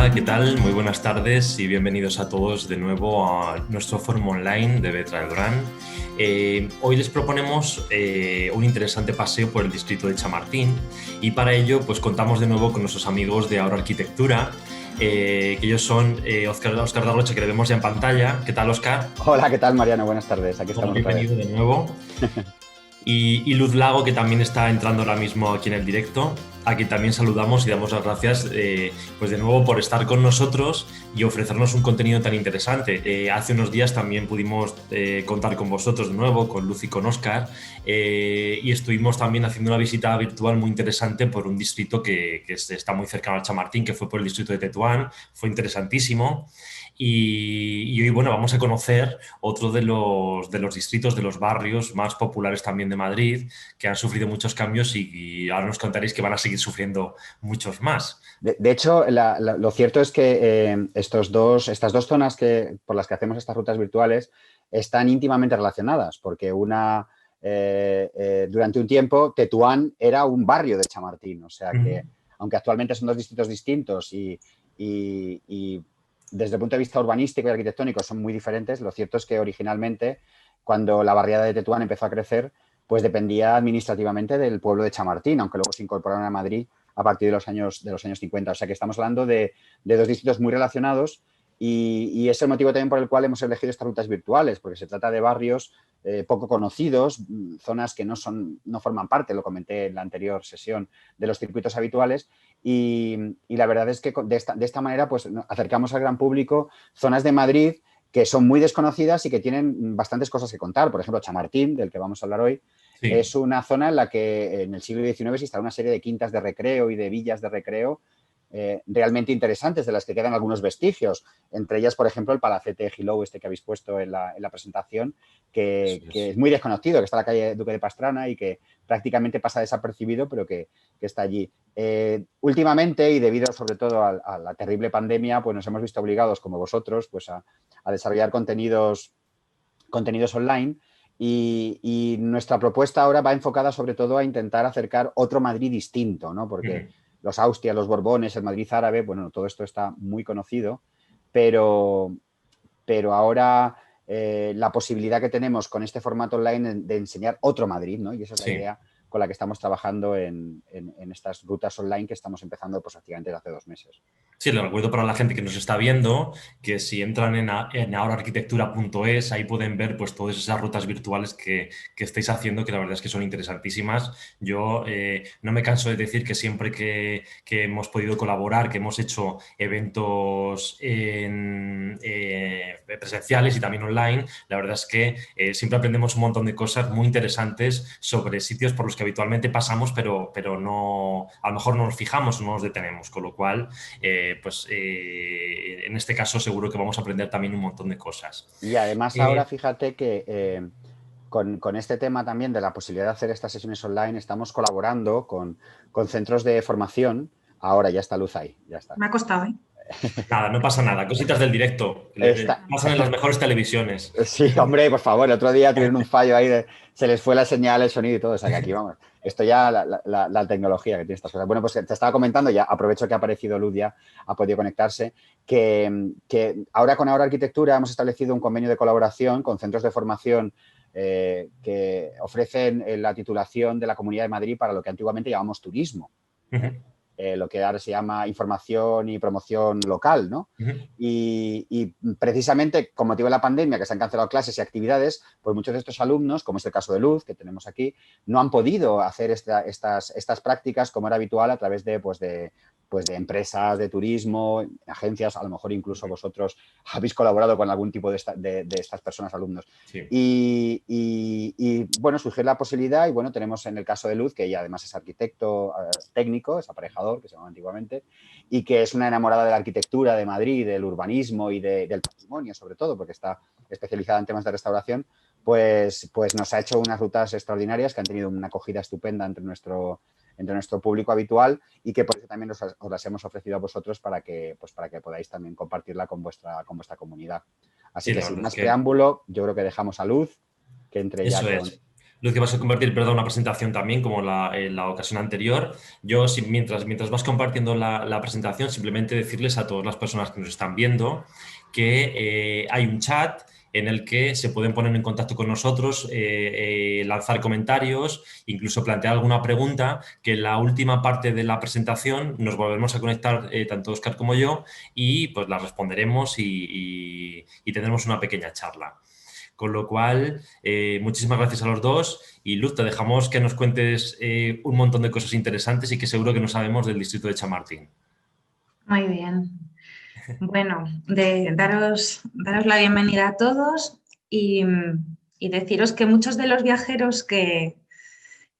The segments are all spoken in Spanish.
Hola, ¿qué tal? Muy buenas tardes y bienvenidos a todos de nuevo a nuestro foro online de Bertra de Durán. Hoy les proponemos un interesante paseo por el distrito de Chamartín y para ello pues contamos de nuevo con nuestros amigos de Ahora Arquitectura, que ellos son Óscar Darrocha, que le vemos ya en pantalla. ¿Qué tal, Óscar? Hola, ¿qué tal, Mariano? Buenas tardes. Aquí Hola, estamos otra vez. bienvenido de nuevo. Y Luz Lago, que también está entrando ahora mismo aquí en el directo, a quien también saludamos y damos las gracias pues de nuevo por estar con nosotros y ofrecernos un contenido tan interesante. Hace unos días también pudimos contar con vosotros de nuevo, con Luz y con Óscar, y estuvimos también haciendo una visita virtual muy interesante por un distrito que está muy cercano al Chamartín, que fue por el distrito de Tetuán. Fue interesantísimo. Y hoy, bueno, vamos a conocer otro de los distritos, de los barrios más populares también de Madrid, que han sufrido muchos cambios y ahora nos contaréis que van a seguir sufriendo muchos más. De hecho, lo cierto es que estas dos zonas por las que hacemos estas rutas virtuales están íntimamente relacionadas, porque durante un tiempo, Tetuán era un barrio de Chamartín, o sea Ujú. que, aunque actualmente son dos distritos distintos y desde el punto de vista urbanístico y arquitectónico son muy diferentes, lo cierto es que originalmente, cuando la barriada de Tetuán empezó a crecer, pues dependía administrativamente del pueblo de Chamartín, aunque luego se incorporaron a Madrid a partir de los años 50. O sea que estamos hablando de dos distritos muy relacionados y es el motivo también por el cual hemos elegido estas rutas virtuales, porque se trata de barrios poco conocidos, zonas que no forman parte, lo comenté en la anterior sesión, de los circuitos habituales y la verdad es que de esta manera pues acercamos al gran público zonas de Madrid que son muy desconocidas y que tienen bastantes cosas que contar. Por ejemplo, Chamartín, del que vamos a hablar hoy, Sí. es una zona en la que en el siglo XIX se instaló una serie de quintas de recreo y de villas de recreo realmente interesantes, de las que quedan algunos vestigios. Entre ellas, por ejemplo, el Palacete de Gilou, este que habéis puesto en la presentación, Eso que es. es muy desconocido, que está en la calle Duque de Pastrana y que prácticamente pasa desapercibido, pero que está allí. Últimamente, y debido sobre todo a la terrible pandemia, pues nos hemos visto obligados, como vosotros, pues a desarrollar contenidos online y nuestra propuesta ahora va enfocada sobre todo a intentar acercar otro Madrid distinto, ¿no? Porque Ujú. los Austrias, los Borbones, el Madrid árabe, bueno, todo esto está muy conocido, pero, pero ahora la posibilidad que tenemos con este formato online de enseñar otro Madrid, ¿no? Y esa es la Sí. idea con la que estamos trabajando en estas rutas online que estamos empezando pues prácticamente desde hace 2 meses. Sí, lo recuerdo para la gente que nos está viendo, que si entran en ahoraarquitectura.es, ahí pueden ver pues todas esas rutas virtuales que estáis haciendo, que la verdad es que son interesantísimas. Yo no me canso de decir que siempre que hemos podido colaborar, que hemos hecho eventos presenciales y también online, la verdad es que siempre aprendemos un montón de cosas muy interesantes sobre sitios por los que habitualmente pasamos, pero no, a lo mejor no nos fijamos o no nos detenemos, con lo cual en este caso seguro que vamos a aprender también un montón de cosas. Y además ahora Eh, fíjate que con este tema también de la posibilidad de hacer estas sesiones online estamos colaborando con centros de formación. Ahora ya está Luz ahí, ya está. Me ha costado, ¿eh? Nada, no pasa nada, cositas del directo, Está, pasan en las mejores televisiones. sí, hombre, por favor, el otro día tuvieron un fallo ahí, se les fue la señal, el sonido y todo, o sea que aquí vamos. Esto ya, la tecnología que tiene estas cosas. Bueno, pues te estaba comentando, ya aprovecho que ha aparecido Luz, ya ha podido conectarse, que ahora con Ahora Arquitectura hemos establecido un convenio de colaboración con centros de formación que ofrecen la titulación de la Comunidad de Madrid para lo que antiguamente llamamos turismo. Uh-huh, ¿Eh? Lo que ahora se llama información y promoción local, ¿no? uh-huh. Y precisamente con motivo de la pandemia, que se han cancelado clases y actividades, pues muchos de estos alumnos, como es el caso de Luz, que tenemos aquí, no han podido hacer estas prácticas como era habitual a través de empresas de turismo, agencias, a lo mejor incluso vosotros habéis colaborado con algún tipo de estas personas, alumnos. Sí. Bueno, surgió la posibilidad y bueno, tenemos en el caso de Luz, que ella además es arquitecto técnico, es aparejador, que se llamaba antiguamente, y que es una enamorada de la arquitectura de Madrid, del urbanismo y del patrimonio, sobre todo, porque está especializada en temas de restauración, pues nos ha hecho unas rutas extraordinarias que han tenido una acogida estupenda entre nuestro público habitual y que por eso también os las hemos ofrecido a vosotros para que podáis también compartirla con vuestra comunidad. Así Sí, que la sin verdad es más que preámbulo, yo creo que dejamos a Luz, que entre ya eso con... es. Luz, que vas a compartir, perdón, una presentación también, como en la ocasión anterior. Yo, mientras vas compartiendo la presentación, simplemente decirles a todas las personas que nos están viendo que hay un chat en el que se pueden poner en contacto con nosotros, lanzar comentarios, incluso plantear alguna pregunta, que en la última parte de la presentación nos volveremos a conectar, tanto Óscar como yo, y pues las responderemos y tendremos una pequeña charla. Con lo cual, muchísimas gracias a los dos y Luz, te dejamos que nos cuentes un montón de cosas interesantes y que seguro que no sabemos del distrito de Chamartín. Muy bien. Bueno, daros la bienvenida a todos y deciros que muchos de los viajeros que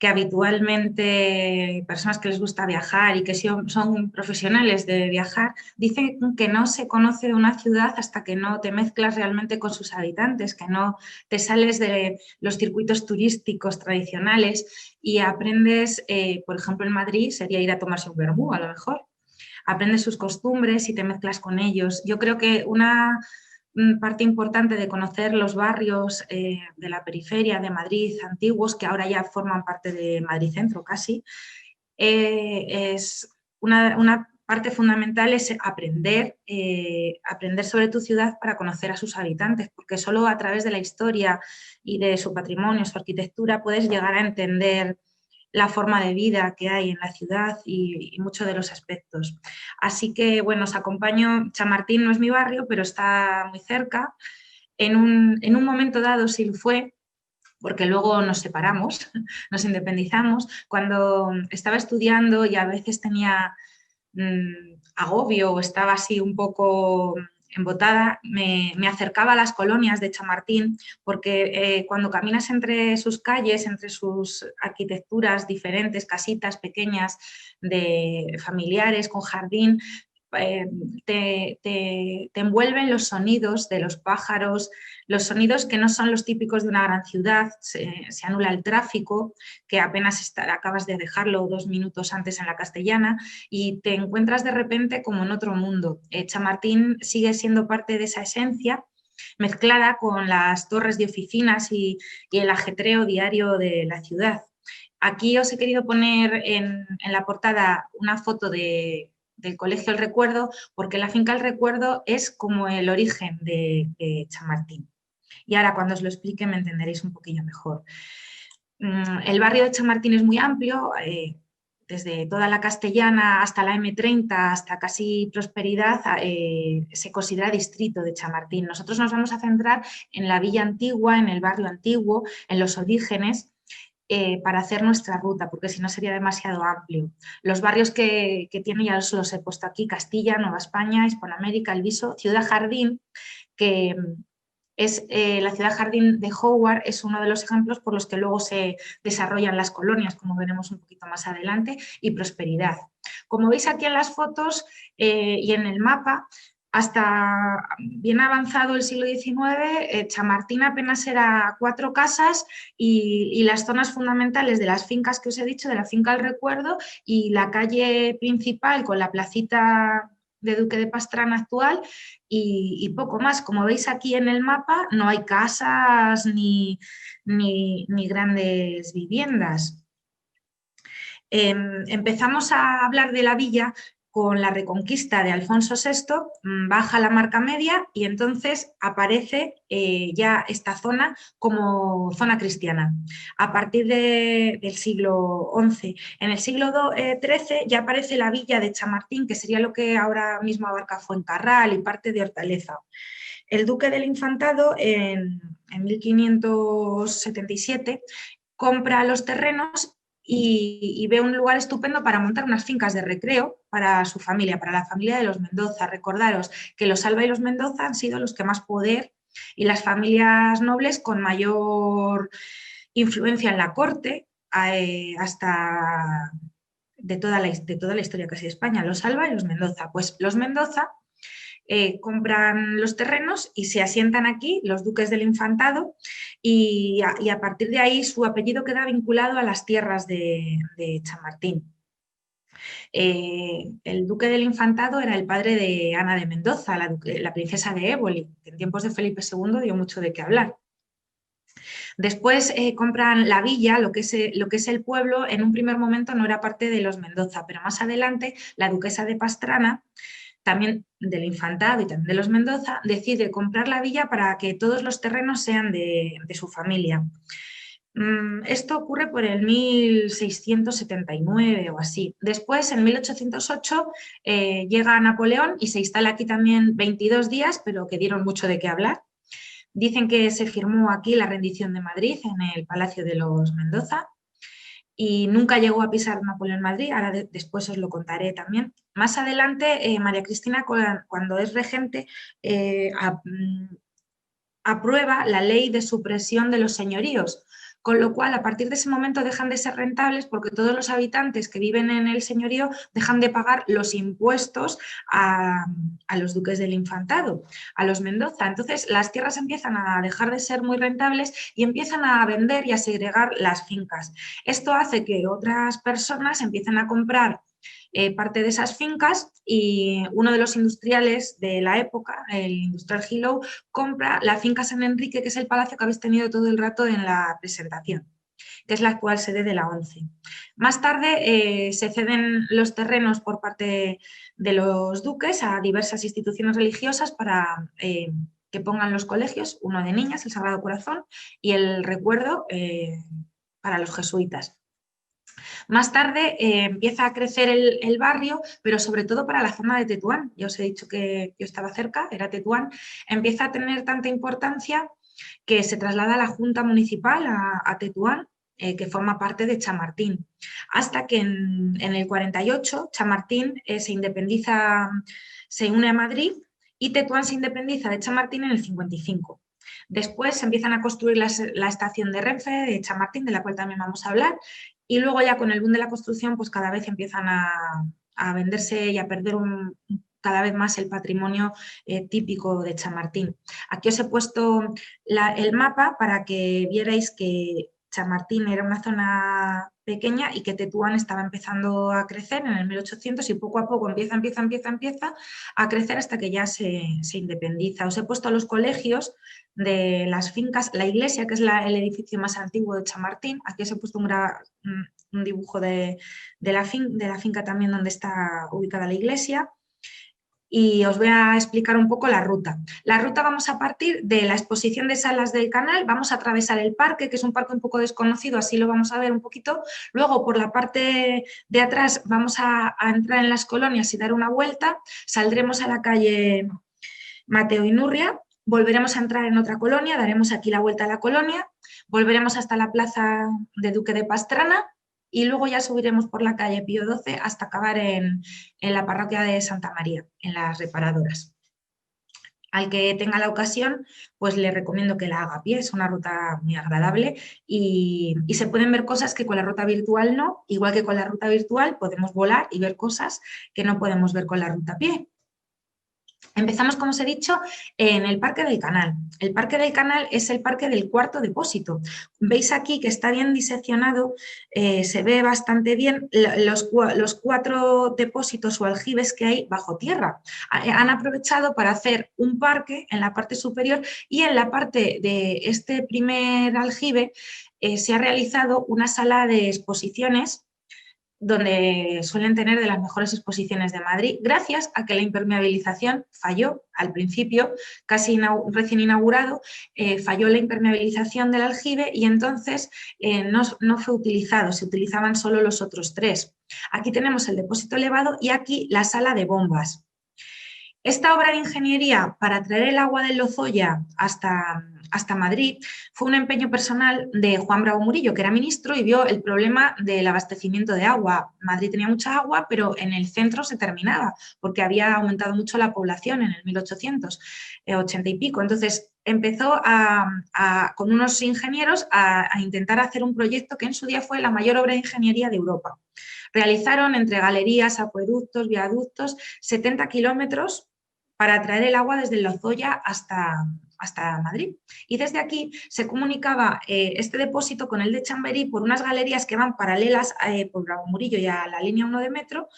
habitualmente, personas que les gusta viajar y que son profesionales de viajar, dicen que no se conoce una ciudad hasta que no te mezclas realmente con sus habitantes, que no te sales de los circuitos turísticos tradicionales y aprendes, por ejemplo en Madrid sería ir a tomarse un vermú a lo mejor. Aprendes sus costumbres y te mezclas con ellos. Yo creo que una parte importante de conocer los barrios de la periferia de Madrid antiguos, que ahora ya forman parte de Madrid Centro casi, es una parte fundamental es aprender sobre tu ciudad para conocer a sus habitantes, porque solo a través de la historia y de su patrimonio, su arquitectura, puedes llegar a entender la forma de vida que hay en la ciudad y muchos de los aspectos. Así que, bueno, os acompaño. Chamartín no es mi barrio, pero está muy cerca. En un momento dado sí lo fue, porque luego nos separamos, nos independizamos. Cuando estaba estudiando y a veces tenía agobio o estaba así un poco embotada, me acercaba a las colonias de Chamartín porque cuando caminas entre sus calles, entre sus arquitecturas diferentes, casitas pequeñas de familiares con jardín, te envuelven los sonidos de los pájaros, los sonidos que no son los típicos de una gran ciudad, se anula el tráfico, que apenas acabas de dejarlo 2 minutos antes en la Castellana y te encuentras de repente como en otro mundo. Chamartín sigue siendo parte de esa esencia, mezclada con las torres de oficinas y el ajetreo diario de la ciudad. Aquí os he querido poner en la portada una foto del Colegio El Recuerdo, porque la finca El Recuerdo es como el origen de Chamartín. Y ahora cuando os lo explique me entenderéis un poquillo mejor. El barrio de Chamartín es muy amplio, desde toda la Castellana hasta la M30, hasta casi Prosperidad, se considera distrito de Chamartín. Nosotros nos vamos a centrar en la villa antigua, en el barrio antiguo, en los orígenes, para hacer nuestra ruta, porque si no sería demasiado amplio. Los barrios que tiene ya os los he puesto aquí: Castilla, Nueva España, Hispanoamérica, El Viso, Ciudad Jardín, que es la Ciudad Jardín de Howard, es uno de los ejemplos por los que luego se desarrollan las colonias, como veremos un poquito más adelante, y Prosperidad. Como veis aquí en las fotos y en el mapa, hasta bien avanzado el siglo XIX, Chamartín apenas era 4 casas y las zonas fundamentales de las fincas que os he dicho, de la finca El Recuerdo y la calle principal con la placita de Duque de Pastrana actual y poco más. Como veis aquí en el mapa, no hay casas ni grandes viviendas. Empezamos a hablar de la villa con la reconquista de Alfonso VI, baja la marca media y entonces aparece ya esta zona como zona cristiana. A partir del siglo XI. En el siglo XIII ya aparece la villa de Chamartín, que sería lo que ahora mismo abarca Fuencarral y parte de Hortaleza. El duque del Infantado, en 1577, compra los terrenos y ve un lugar estupendo para montar unas fincas de recreo para su familia, para la familia de los Mendoza. Recordaros que los Alba y los Mendoza han sido los que más poder y las familias nobles con mayor influencia en la corte hasta de toda la historia casi de España, los Alba y los Mendoza. Pues los Mendoza compran los terrenos y se asientan aquí, los duques del Infantado, y a partir de ahí su apellido queda vinculado a las tierras de Chamartín. El duque del Infantado era el padre de Ana de Mendoza, la princesa de Éboli, que en tiempos de Felipe II dio mucho de qué hablar. Después compran la villa, lo que es el pueblo. En un primer momento no era parte de los Mendoza, pero más adelante la duquesa de Pastrana, también del infantado y también de los Mendoza, decide comprar la villa para que todos los terrenos sean de su familia. Esto ocurre por el 1679 o así. Después, en 1808, llega Napoleón y se instala aquí también 22 días, pero que dieron mucho de qué hablar. Dicen que se firmó aquí la rendición de Madrid en el Palacio de los Mendoza y nunca llegó a pisar Napoleón Madrid, ahora después os lo contaré también. Más adelante, María Cristina, cuando es regente, aprueba la ley de supresión de los señoríos, con lo cual a partir de ese momento dejan de ser rentables porque todos los habitantes que viven en el señorío dejan de pagar los impuestos a los duques del infantado, a los Mendoza. Entonces las tierras empiezan a dejar de ser muy rentables y empiezan a vender y a segregar las fincas. Esto hace que otras personas empiecen a comprar parte de esas fincas y uno de los industriales de la época, el industrial Gilou, compra la finca San Enrique, que es el palacio que habéis tenido todo el rato en la presentación, que es la actual sede de la ONCE. Más tarde se ceden los terrenos por parte de los duques a diversas instituciones religiosas para que pongan los colegios, uno de niñas, el Sagrado Corazón, y el Recuerdo para los jesuitas. Más tarde empieza a crecer el barrio, pero sobre todo para la zona de Tetuán. Ya os he dicho que yo estaba cerca, era Tetuán. Empieza a tener tanta importancia que se traslada a la Junta Municipal a Tetuán, que forma parte de Chamartín. Hasta que en el 48 Chamartín se independiza, se une a Madrid y Tetuán se independiza de Chamartín en el 55. Después se empiezan a construir la estación de Renfe de Chamartín, de la cual también vamos a hablar, y luego ya con el boom de la construcción, pues cada vez empiezan a venderse y a perder cada vez más el patrimonio típico de Chamartín. Aquí os he puesto el mapa para que vierais que Chamartín era una zona pequeña y que Tetuán estaba empezando a crecer en el 1800 y poco a poco empieza a crecer hasta que ya se independiza. Os he puesto los colegios de las fincas, la iglesia, que es el edificio más antiguo de Chamartín. Aquí os he puesto un dibujo de la finca también donde está ubicada la iglesia. Y os voy a explicar un poco la ruta. La ruta vamos a partir de la exposición de salas del canal, vamos a atravesar el parque, que es un parque un poco desconocido, así lo vamos a ver un poquito. Luego, por la parte de atrás, vamos a entrar en las colonias y dar una vuelta. Saldremos a la calle Mateo Inurria, volveremos a entrar en otra colonia, daremos aquí la vuelta a la colonia, volveremos hasta la plaza de Duque de Pastrana y luego ya subiremos por la calle Pío XII hasta acabar en la parroquia de Santa María, en las Reparadoras. Al que tenga la ocasión, pues le recomiendo que la haga a pie, es una ruta muy agradable y se pueden ver cosas que con la ruta virtual no, igual que con la ruta virtual podemos volar y ver cosas que no podemos ver con la ruta a pie. Empezamos, como os he dicho, en el Parque del Canal. El Parque del Canal es el parque del cuarto depósito. Veis aquí que está bien diseccionado, se ve bastante bien los 4 depósitos o aljibes que hay bajo tierra. Han aprovechado para hacer un parque en la parte superior y en la parte de este primer aljibe se ha realizado una sala de exposiciones donde suelen tener de las mejores exposiciones de Madrid, gracias a que la impermeabilización falló al principio, casi recién inaugurado, falló la impermeabilización del aljibe y entonces no fue utilizado, se utilizaban solo los otros 3. Aquí tenemos el depósito elevado y aquí la sala de bombas. Esta obra de ingeniería para traer el agua del Lozoya hasta Madrid fue un empeño personal de Juan Bravo Murillo, que era ministro y vio el problema del abastecimiento de agua. Madrid tenía mucha agua, pero en el centro se terminaba, porque había aumentado mucho la población en el 1880 y pico. Entonces empezó con unos ingenieros a intentar hacer un proyecto que en su día fue la mayor obra de ingeniería de Europa. Realizaron entre galerías, acueductos, viaductos, 70 kilómetros para traer el agua desde Lozoya hasta Madrid. Y desde aquí se comunicaba este depósito con el de Chamberí por unas galerías que van paralelas por Bravo Murillo y a la línea 1 de metro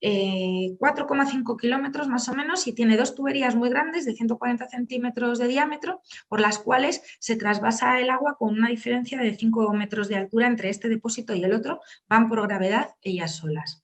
4,5 kilómetros más o menos y tiene 2 tuberías muy grandes de 140 centímetros de diámetro por las cuales se trasvasa el agua con una diferencia de 5 metros de altura entre este depósito y el otro, van por gravedad ellas solas.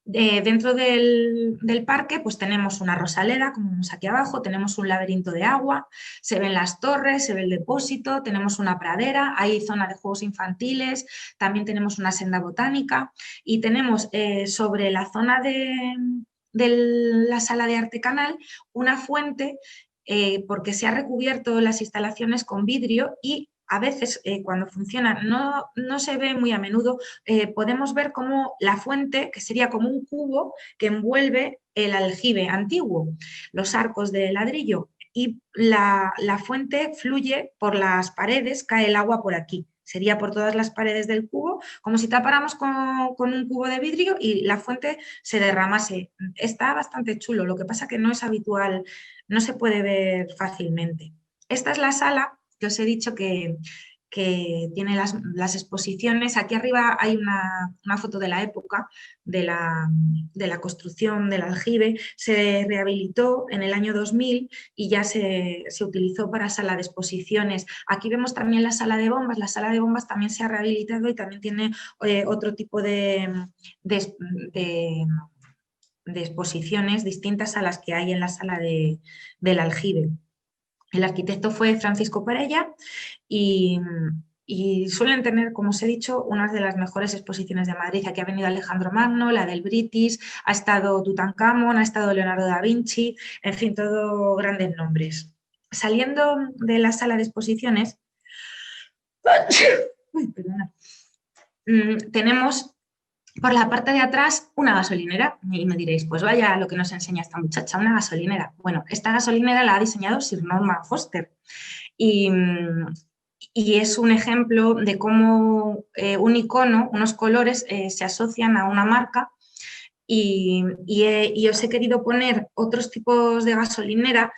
Dentro del parque pues tenemos una rosaleda, como vemos aquí abajo, tenemos un laberinto de agua, se ven las torres, se ve el depósito, tenemos una pradera, hay zona de juegos infantiles, también tenemos una senda botánica y tenemos sobre la zona de la sala de arte canal una fuente porque se ha recubierto las instalaciones con vidrio y a veces cuando funciona, no se ve muy a menudo, podemos ver cómo la fuente, que sería como un cubo que envuelve el aljibe antiguo, los arcos de ladrillo, y la fuente fluye por las paredes, cae el agua por aquí. Sería por todas las paredes del cubo, como si tapáramos con un cubo de vidrio y la fuente se derramase. Está bastante chulo, lo que pasa que no es habitual, no se puede ver fácilmente. Esta es la sala que os he dicho que tiene las exposiciones. Aquí arriba hay una foto de la época de la construcción del aljibe. Se rehabilitó en el año 2000 y ya se utilizó para sala de exposiciones. Aquí vemos también la sala de bombas. La sala de bombas también se ha rehabilitado y también tiene otro tipo de exposiciones distintas a las que hay en la sala del aljibe. El arquitecto fue Francisco Perella y suelen tener, como os he dicho, unas de las mejores exposiciones de Madrid. Aquí ha venido Alejandro Magno, la del British, ha estado Tutankamón, ha estado Leonardo da Vinci, en fin, todo grandes nombres. Saliendo de la sala de exposiciones, tenemos por la parte de atrás una gasolinera y me diréis, pues vaya lo que nos enseña esta muchacha, una gasolinera. Bueno, esta gasolinera la ha diseñado Sir Norman Foster y es un ejemplo de cómo un icono, unos colores se asocian a una marca y os he querido poner otros tipos de gasolinera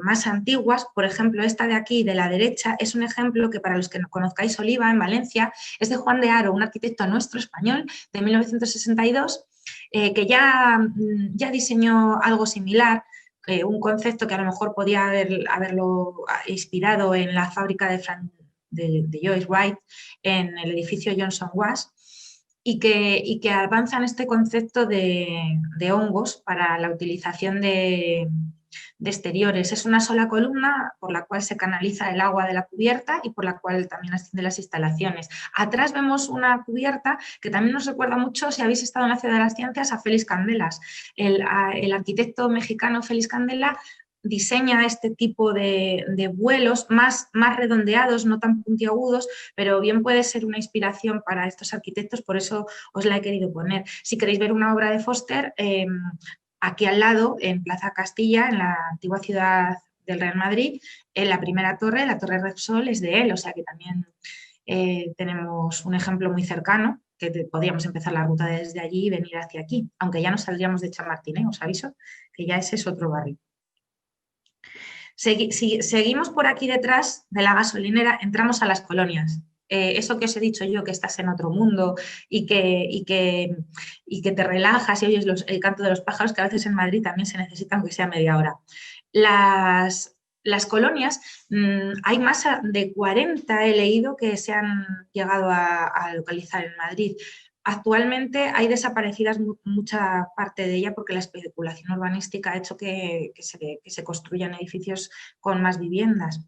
más antiguas. Por ejemplo, esta de aquí, de la derecha, es un ejemplo que para los que no conozcáis Oliva, en Valencia, es de Juan de Haro, un arquitecto nuestro español de 1962, que ya diseñó algo similar, un concepto que a lo mejor podía haberlo inspirado en la fábrica de Joyce Wright, en el edificio Johnson Was, y que avanzan este concepto de hongos para la utilización de exteriores. Es una sola columna por la cual se canaliza el agua de la cubierta y por la cual también ascienden las instalaciones. Atrás vemos una cubierta que también nos recuerda mucho, si habéis estado en la Ciudad de las Ciencias, a Félix Candelas. El arquitecto mexicano Félix Candela diseña este tipo de vuelos más redondeados, no tan puntiagudos, pero bien puede ser una inspiración para estos arquitectos, por eso os la he querido poner. Si queréis ver una obra de Foster, aquí al lado, en Plaza Castilla, en la antigua ciudad del Real Madrid, en la primera torre, la Torre Repsol, es de él, o sea que también tenemos un ejemplo muy cercano, que podríamos empezar la ruta desde allí y venir hacia aquí, aunque ya no saldríamos de Chamartín, os aviso que ya ese es otro barrio. Seguimos por aquí detrás de la gasolinera, entramos a las colonias. Eso que os he dicho yo, que estás en otro mundo y que te relajas y oyes el canto de los pájaros, que a veces en Madrid también se necesita, aunque sea media hora. Las colonias, hay más de 40, he leído, que se han llegado a localizar en Madrid. Actualmente hay desaparecidas mucha parte de ella porque la especulación urbanística ha hecho que se construyan edificios con más viviendas.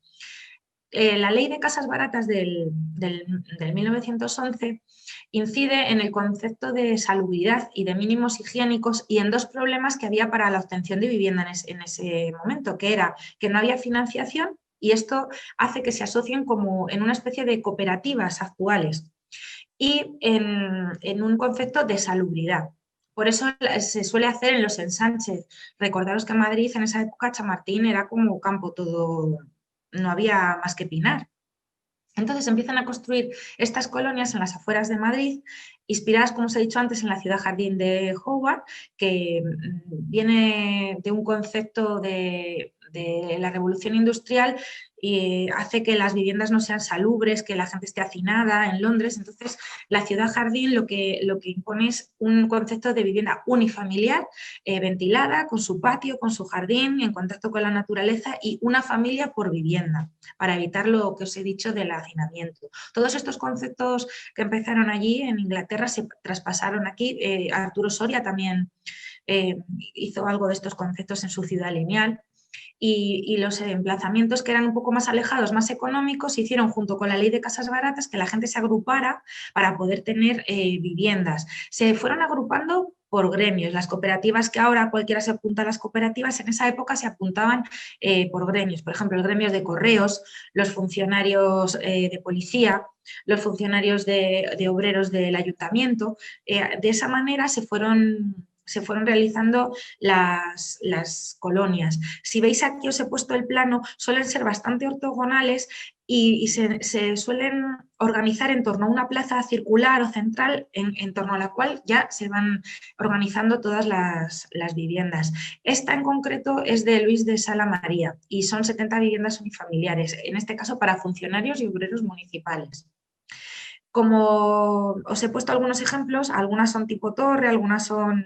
La ley de casas baratas del 1911 incide en el concepto de salubridad y de mínimos higiénicos y en dos problemas que había para la obtención de vivienda en ese momento, que era que no había financiación y esto hace que se asocien como en una especie de cooperativas actuales, y en un concepto de salubridad. Por eso se suele hacer en los ensanches. Recordaros que en Madrid en esa época Chamartín era como campo todo, no había más que pinar. Entonces empiezan a construir estas colonias en las afueras de Madrid, inspiradas, como os he dicho antes, en la ciudad jardín de Howard, que viene de un concepto de de la revolución industrial hace que las viviendas no sean salubres, que la gente esté hacinada en Londres. Entonces, la ciudad jardín lo que impone es un concepto de vivienda unifamiliar, ventilada, con su patio, con su jardín, en contacto con la naturaleza, y una familia por vivienda, para evitar lo que os he dicho del hacinamiento. Todos estos conceptos que empezaron allí en Inglaterra se traspasaron aquí. Arturo Soria también hizo algo de estos conceptos en su Ciudad Lineal. Y los emplazamientos que eran un poco más alejados, más económicos, se hicieron junto con la ley de casas baratas, que la gente se agrupara para poder tener viviendas. Se fueron agrupando por gremios. Las cooperativas, que ahora cualquiera se apunta a las cooperativas, en esa época se apuntaban por gremios. Por ejemplo, los gremios de correos, los funcionarios de policía, los funcionarios de obreros del ayuntamiento. De esa manera se fueron realizando las colonias. Si veis aquí os he puesto el plano, suelen ser bastante ortogonales y se suelen organizar en torno a una plaza circular o central en torno a la cual ya se van organizando todas las viviendas. Esta en concreto es de Luis de Sala María y son 70 viviendas unifamiliares, en este caso para funcionarios y obreros municipales. Como os he puesto algunos ejemplos, algunas son tipo torre, algunas son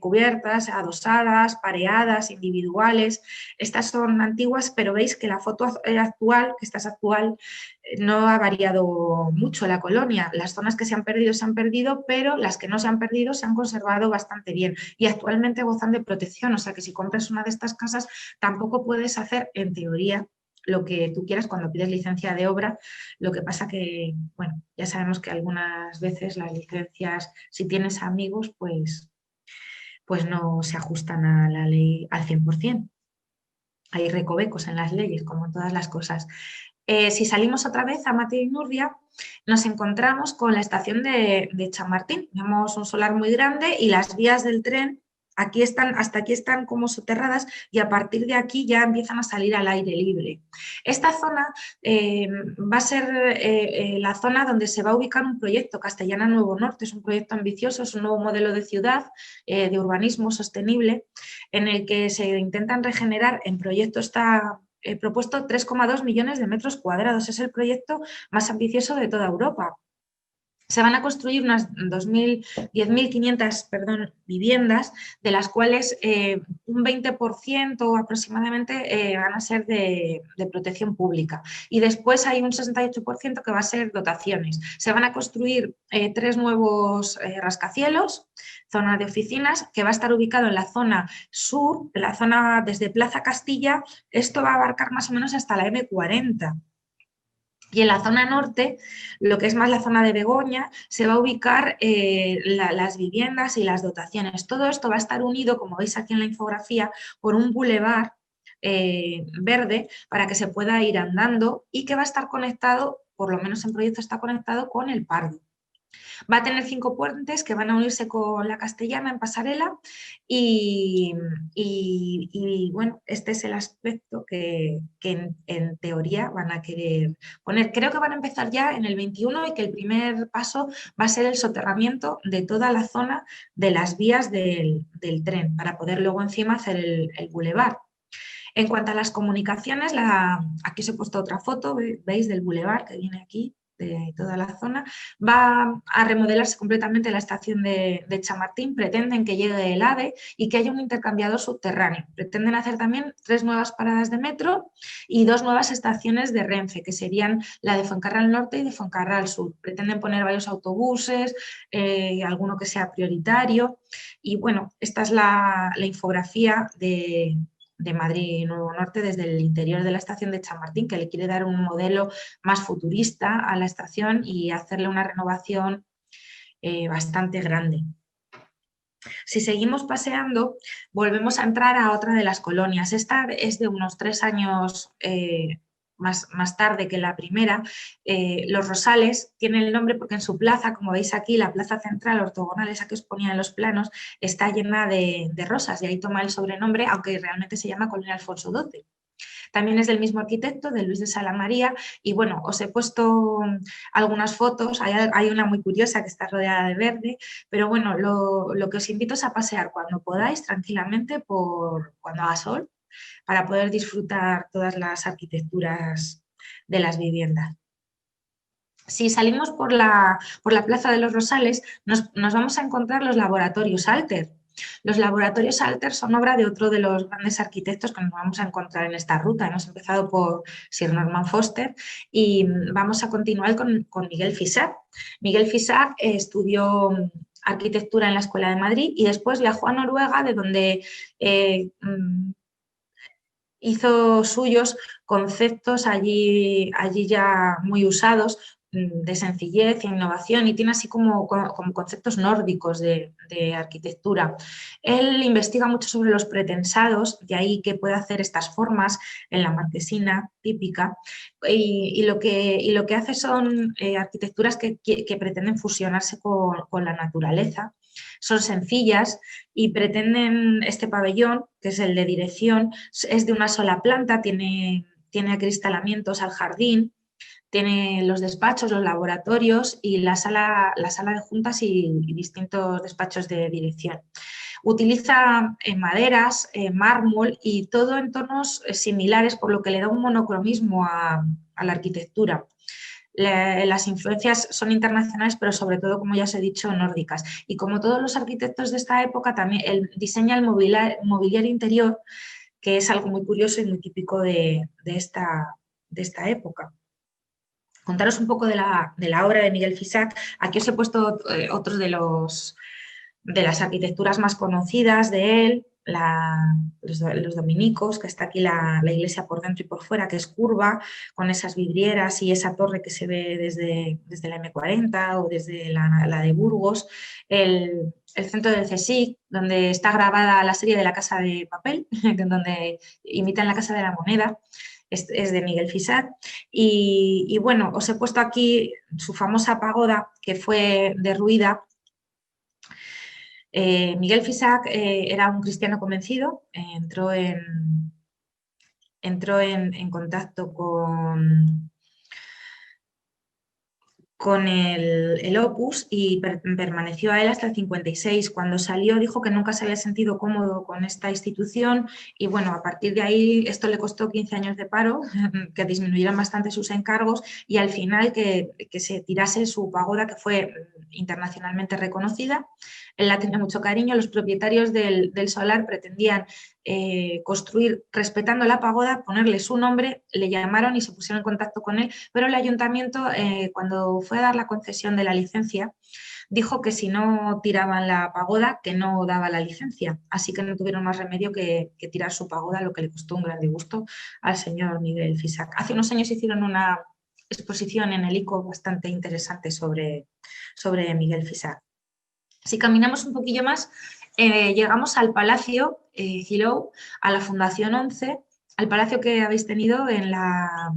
cubiertas, adosadas, pareadas, individuales. Estas son antiguas, pero veis que la foto actual, que esta es actual, no ha variado mucho la colonia. Las zonas que se han perdido, pero las que no se han perdido se han conservado bastante bien y actualmente gozan de protección. O sea que si compras una de estas casas tampoco puedes hacer, en teoría, lo que tú quieras cuando pides licencia de obra. Lo que pasa que, bueno, ya sabemos que algunas veces las licencias, si tienes amigos, pues no se ajustan a la ley al 100%. Hay recovecos en las leyes, como en todas las cosas. Si salimos otra vez a Mateo y Nurria, nos encontramos con la estación de Chamartín. Vemos un solar muy grande y las vías del tren hasta aquí están como soterradas y a partir de aquí ya empiezan a salir al aire libre. Esta zona va a ser la zona donde se va a ubicar un proyecto, Castellana Nuevo Norte. Es un proyecto ambicioso, es un nuevo modelo de ciudad, de urbanismo sostenible, en el que se intentan regenerar. En proyecto está propuesto 3,2 millones de metros cuadrados. Es el proyecto más ambicioso de toda Europa. Se van a construir unas 10.500 viviendas, de las cuales un 20% aproximadamente van a ser de protección pública. Y después hay un 68% que va a ser dotaciones. Se van a construir 3 nuevos rascacielos, zona de oficinas, que va a estar ubicado en la zona sur, en la zona desde Plaza Castilla. Esto va a abarcar más o menos hasta la M40. Y en la zona norte, lo que es más la zona de Begoña, se va a ubicar las viviendas y las dotaciones. Todo esto va a estar unido, como veis aquí en la infografía, por un bulevar verde para que se pueda ir andando y que va a estar conectado, por lo menos en proyecto está conectado con el Pardo. Va a tener 5 puentes que van a unirse con la Castellana en pasarela y bueno, este es el aspecto que en teoría van a querer poner. Creo que van a empezar ya en el 21 y que el primer paso va a ser el soterramiento de toda la zona de las vías del tren para poder luego encima hacer el bulevar. En cuanto a las comunicaciones, aquí os he puesto otra foto, veis, del bulevar que viene aquí, de toda la zona. Va a remodelarse completamente la estación de Chamartín. Pretenden que llegue el AVE y que haya un intercambiador subterráneo. Pretenden hacer también 3 nuevas paradas de metro y 2 nuevas estaciones de Renfe, que serían la de Fuencarral Norte y de Fuencarral Sur. Pretenden poner varios autobuses, alguno que sea prioritario. Y bueno, esta es la infografía de Madrid Nuevo Norte desde el interior de la estación de Chamartín, que le quiere dar un modelo más futurista a la estación y hacerle una renovación bastante grande. Si seguimos paseando, volvemos a entrar a otra de las colonias. Esta es de unos 3 años más tarde que la primera. Los Rosales tienen el nombre porque en su plaza, como veis aquí, la plaza central ortogonal, esa que os ponía en los planos, está llena de rosas y ahí toma el sobrenombre, aunque realmente se llama Colonia Alfonso XII. También es del mismo arquitecto, de Luis de Sala María, y bueno, os he puesto algunas fotos. Hay una muy curiosa que está rodeada de verde, pero bueno, lo que os invito es a pasear cuando podáis, tranquilamente, cuando haga sol, para poder disfrutar todas las arquitecturas de las viviendas. Si salimos por la Plaza de los Rosales, nos vamos a encontrar los laboratorios Alter. Los laboratorios Alter son obra de otro de los grandes arquitectos que nos vamos a encontrar en esta ruta. Hemos empezado por Sir Norman Foster y vamos a continuar con Miguel Fisac. Miguel Fisac estudió arquitectura en la Escuela de Madrid y después viajó a Noruega, de donde hizo suyos conceptos allí ya muy usados, de sencillez e innovación, y tiene así como conceptos nórdicos de arquitectura. Él investiga mucho sobre los pretensados, de ahí que puede hacer estas formas en la marquesina típica, y lo que hace son arquitecturas que pretenden fusionarse con la naturaleza. Son sencillas y pretenden, este pabellón, que es el de dirección, es de una sola planta, tiene acristalamientos al jardín, tiene los despachos, los laboratorios y la sala de juntas y distintos despachos de dirección. Utiliza maderas, mármol y todo en tonos similares, por lo que le da un monocromismo a la arquitectura. Las influencias son internacionales, pero sobre todo, como ya os he dicho, nórdicas. Y como todos los arquitectos de esta época, también diseña el mobiliario interior, que es algo muy curioso y muy típico de esta época. Contaros un poco de la obra de Miguel Fisac. Aquí os he puesto otros de las arquitecturas más conocidas de él, los dominicos, que está aquí la iglesia por dentro y por fuera, que es curva, con esas vidrieras y esa torre que se ve desde la M40 o desde la de Burgos, el centro del CSIC, donde está grabada la serie de La Casa de Papel, donde imitan La Casa de la Moneda. Es de Miguel Fisac y bueno, os he puesto aquí su famosa pagoda, que fue derruida. Miguel Fisac era un cristiano convencido, entró en contacto con el Opus y permaneció a él hasta el 56. Cuando salió dijo que nunca se había sentido cómodo con esta institución y bueno, a partir de ahí esto le costó 15 años de paro, que disminuyeran bastante sus encargos y al final que se tirase su pagoda, que fue internacionalmente reconocida. Él la tenía mucho cariño. Los propietarios del solar pretendían construir respetando la pagoda, ponerle su nombre, le llamaron y se pusieron en contacto con él, pero el ayuntamiento, cuando fue a dar la concesión de la licencia, dijo que si no tiraban la pagoda, que no daba la licencia, así que no tuvieron más remedio que tirar su pagoda, lo que le costó un gran disgusto al señor Miguel Fisac. Hace unos años hicieron una exposición en el ICO bastante interesante sobre Miguel Fisac. Si caminamos un poquillo más, llegamos al Palacio Gilou, a la Fundación 11, al palacio que habéis tenido en la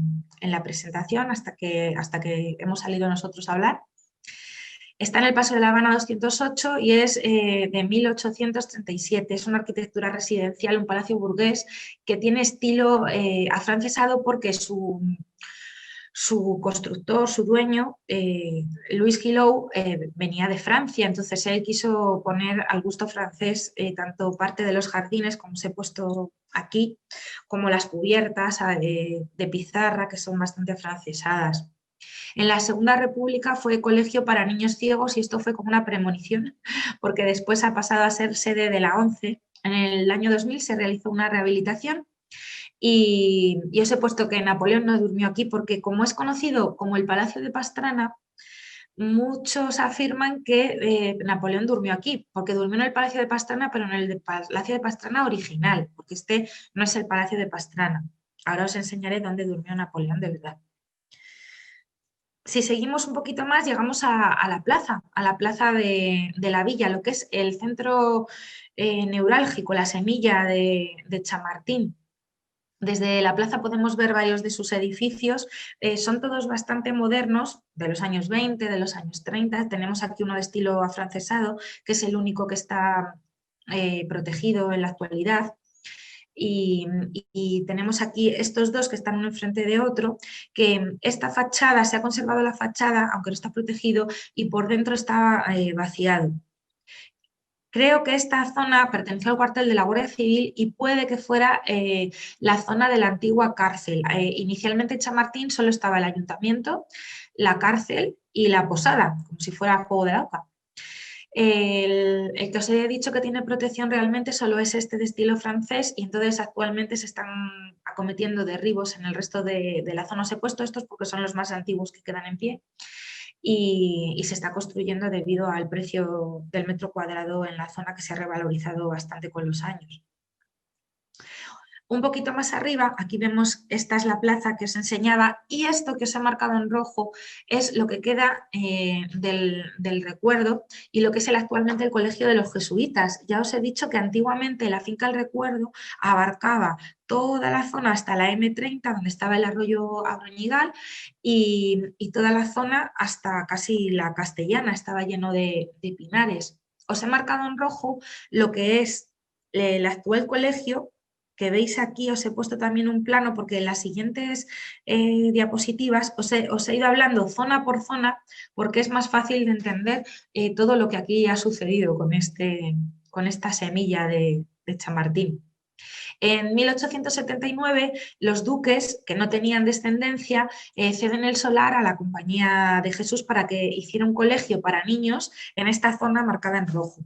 presentación hasta que hemos salido nosotros a hablar. Está en el Paseo de la Habana 208 y es de 1837. Es una arquitectura residencial, un palacio burgués que tiene estilo afrancesado porque su constructor, su dueño, Louis Gilou, venía de Francia, entonces él quiso poner al gusto francés tanto parte de los jardines, como os he puesto aquí, como las cubiertas de pizarra, que son bastante afrancesadas. En la Segunda República fue colegio para niños ciegos y esto fue como una premonición, porque después ha pasado a ser sede de la ONCE. En el año 2000 se realizó una rehabilitación. Y os he puesto que Napoleón no durmió aquí porque, como es conocido como el Palacio de Pastrana, muchos afirman que Napoleón durmió aquí, porque durmió en el Palacio de Pastrana, pero en el Palacio de Pastrana original, porque este no es el Palacio de Pastrana. Ahora os enseñaré dónde durmió Napoleón de verdad. Si seguimos un poquito más, llegamos a la plaza de la villa, lo que es el centro neurálgico, la semilla de Chamartín. Desde la plaza podemos ver varios de sus edificios, son todos bastante modernos, de los años 20, de los años 30. Tenemos aquí uno de estilo afrancesado, que es el único que está protegido en la actualidad. Y tenemos aquí estos dos que están uno enfrente de otro, que esta fachada, se ha conservado la fachada, aunque no está protegido, y por dentro está vaciado. Creo que esta zona perteneció al cuartel de la Guardia Civil y puede que fuera la zona de la antigua cárcel. Inicialmente en Chamartín solo estaba el ayuntamiento, la cárcel y la posada, como si fuera Juego de la Oca. El que os he dicho que tiene protección realmente solo es este de estilo francés, y entonces actualmente se están acometiendo derribos en el resto de la zona. Os he puesto estos porque son los más antiguos que quedan en pie, y se está construyendo debido al precio del metro cuadrado en la zona, que se ha revalorizado bastante con los años. Un poquito más arriba, aquí vemos, esta es la plaza que os enseñaba, y esto que os he marcado en rojo es lo que queda del recuerdo y lo que es actualmente el Colegio de los Jesuitas. Ya os he dicho que antiguamente la finca El Recuerdo abarcaba toda la zona hasta la M30, donde estaba el arroyo Abroñigal, y toda la zona hasta casi la Castellana, estaba lleno de pinares. Os he marcado en rojo lo que es el actual colegio, que veis aquí. Os he puesto también un plano porque en las siguientes diapositivas os he ido hablando zona por zona, porque es más fácil de entender todo lo que aquí ha sucedido con esta semilla de Chamartín. En 1879, los duques, que no tenían descendencia, ceden el solar a la Compañía de Jesús para que hiciera un colegio para niños en esta zona marcada en rojo.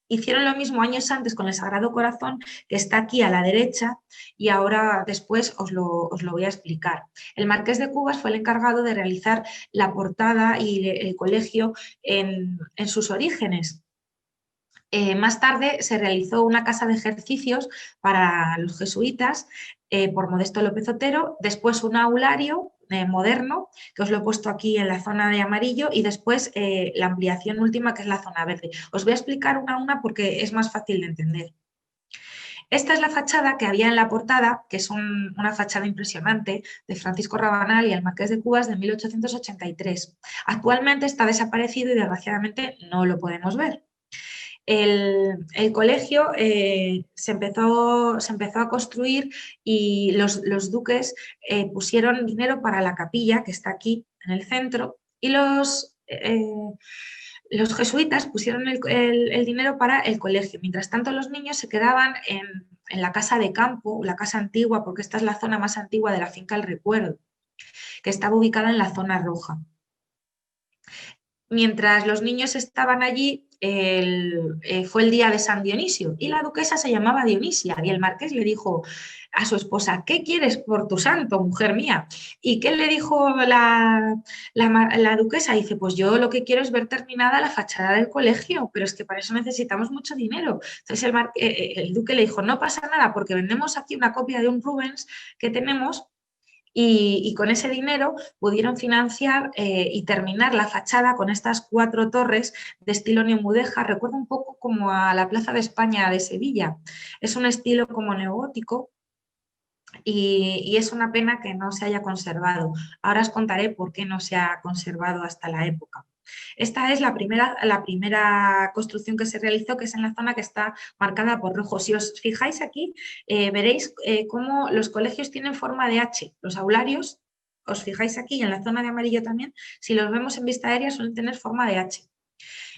Hicieron lo mismo años antes con el Sagrado Corazón, que está aquí a la derecha, y ahora después os lo voy a explicar. El Marqués de Cubas fue el encargado de realizar la portada y el colegio en sus orígenes. Más tarde se realizó una casa de ejercicios para los jesuitas por Modesto López Otero, después un aulario moderno, que os lo he puesto aquí en la zona de amarillo, y después la ampliación última, que es la zona verde. Os voy a explicar una a una porque es más fácil de entender. Esta es la fachada que había en la portada, que es una fachada impresionante, de Francisco Rabanal y el Marqués de Cubas, de 1883. Actualmente está desaparecido y desgraciadamente no lo podemos ver. El colegio se empezó a construir, y los duques pusieron dinero para la capilla, que está aquí en el centro, y los jesuitas pusieron el dinero para el colegio. Mientras tanto, los niños se quedaban en la casa de campo, la casa antigua, porque esta es la zona más antigua de la finca El Recuerdo, que estaba ubicada en la zona roja. Mientras los niños estaban allí, fue el día de San Dionisio, y la duquesa se llamaba Dionisia, y el marqués le dijo a su esposa: ¿qué quieres por tu santo, mujer mía? ¿Y qué le dijo la duquesa? Dice: pues yo lo que quiero es ver terminada la fachada del colegio, pero es que para eso necesitamos mucho dinero. Entonces el duque le dijo: no pasa nada, porque vendemos aquí una copia de un Rubens que tenemos, y con ese dinero pudieron financiar y terminar la fachada con estas 4 torres de estilo neomudéjar. Recuerda un poco como a la Plaza de España de Sevilla. Es un estilo como neogótico, y es una pena que no se haya conservado. Ahora os contaré por qué no se ha conservado hasta la época. Esta es la primera construcción que se realizó, que es en la zona que está marcada por rojo. Si os fijáis aquí, veréis cómo los colegios tienen forma de H. Los aularios, os fijáis aquí, en la zona de amarillo también, si los vemos en vista aérea, suelen tener forma de H.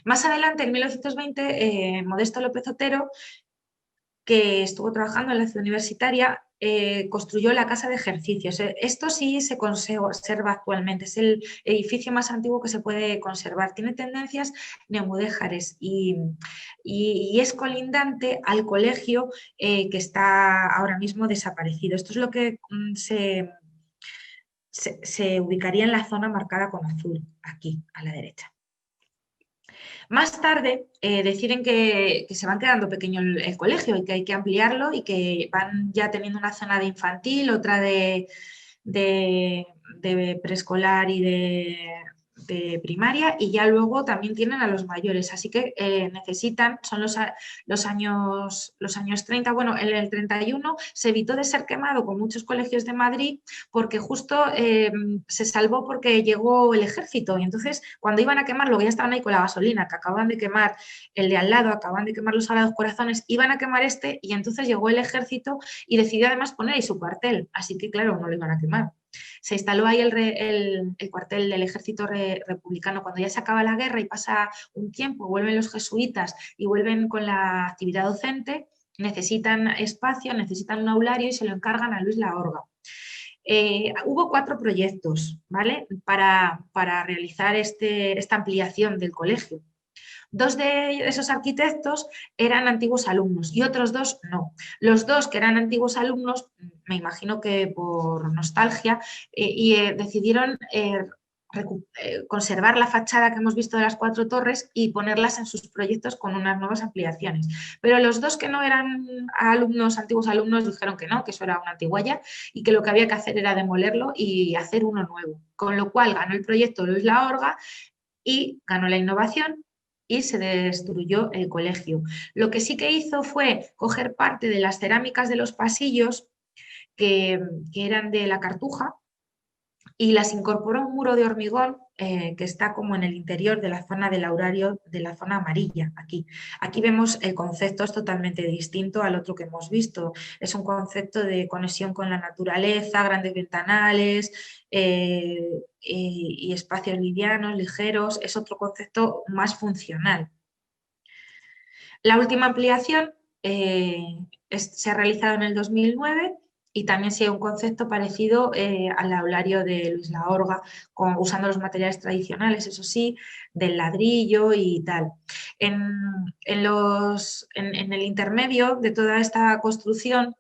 Más adelante, en 1920, Modesto López Otero, que estuvo trabajando en la ciudad universitaria, construyó la casa de ejercicios. Esto sí se conserva actualmente, es el edificio más antiguo que se puede conservar. Tiene tendencias neomudéjares y es colindante al colegio que está ahora mismo desaparecido. Esto es lo que se ubicaría en la zona marcada con azul, aquí a la derecha. Más tarde deciden que se van quedando pequeño el colegio y que hay que ampliarlo, y que van ya teniendo una zona de infantil, otra de preescolar y de primaria, y ya luego también tienen a los mayores. Así que necesitan, son los años 30, bueno, en el 31 se evitó de ser quemado con muchos colegios de Madrid, porque justo se salvó porque llegó el ejército, y entonces cuando iban a quemarlo, que ya estaban ahí con la gasolina, que acaban de quemar el de al lado, acaban de quemar los Sagrados Corazones, iban a quemar este, y entonces llegó el ejército y decidió además poner ahí su cuartel, así que claro, no lo iban a quemar. Se instaló ahí el cuartel del ejército republicano. Cuando ya se acaba la guerra y pasa un tiempo, vuelven los jesuitas y vuelven con la actividad docente, necesitan espacio, necesitan un aulario y se lo encargan a Luis Lahorga. Hubo 4 proyectos, ¿vale?, para realizar esta ampliación del colegio. 2 de esos arquitectos eran antiguos alumnos y otros 2 no. Los 2 que eran antiguos alumnos, me imagino que por nostalgia, decidieron conservar la fachada que hemos visto de las 4 torres y ponerlas en sus proyectos con unas nuevas ampliaciones. Pero los 2 que no eran alumnos, antiguos alumnos, dijeron que no, que eso era una antigualla y que lo que había que hacer era demolerlo y hacer uno nuevo. Con lo cual ganó el proyecto Luis Lahorga y ganó la innovación y se destruyó el colegio. Lo que sí que hizo fue coger parte de las cerámicas de los pasillos que eran de la Cartuja y las incorporó a un muro de hormigón que está como en el interior de la zona del aurario, de la zona amarilla. Aquí vemos el concepto es totalmente distinto al otro que hemos visto. Es un concepto de conexión con la naturaleza, grandes ventanales y espacios livianos, ligeros. Es otro concepto más funcional. La última ampliación se ha realizado en el 2009 y también sigue un concepto parecido al aulario de Luis Lahorga, usando los materiales tradicionales, eso sí, del ladrillo y tal. En el intermedio de toda esta construcción,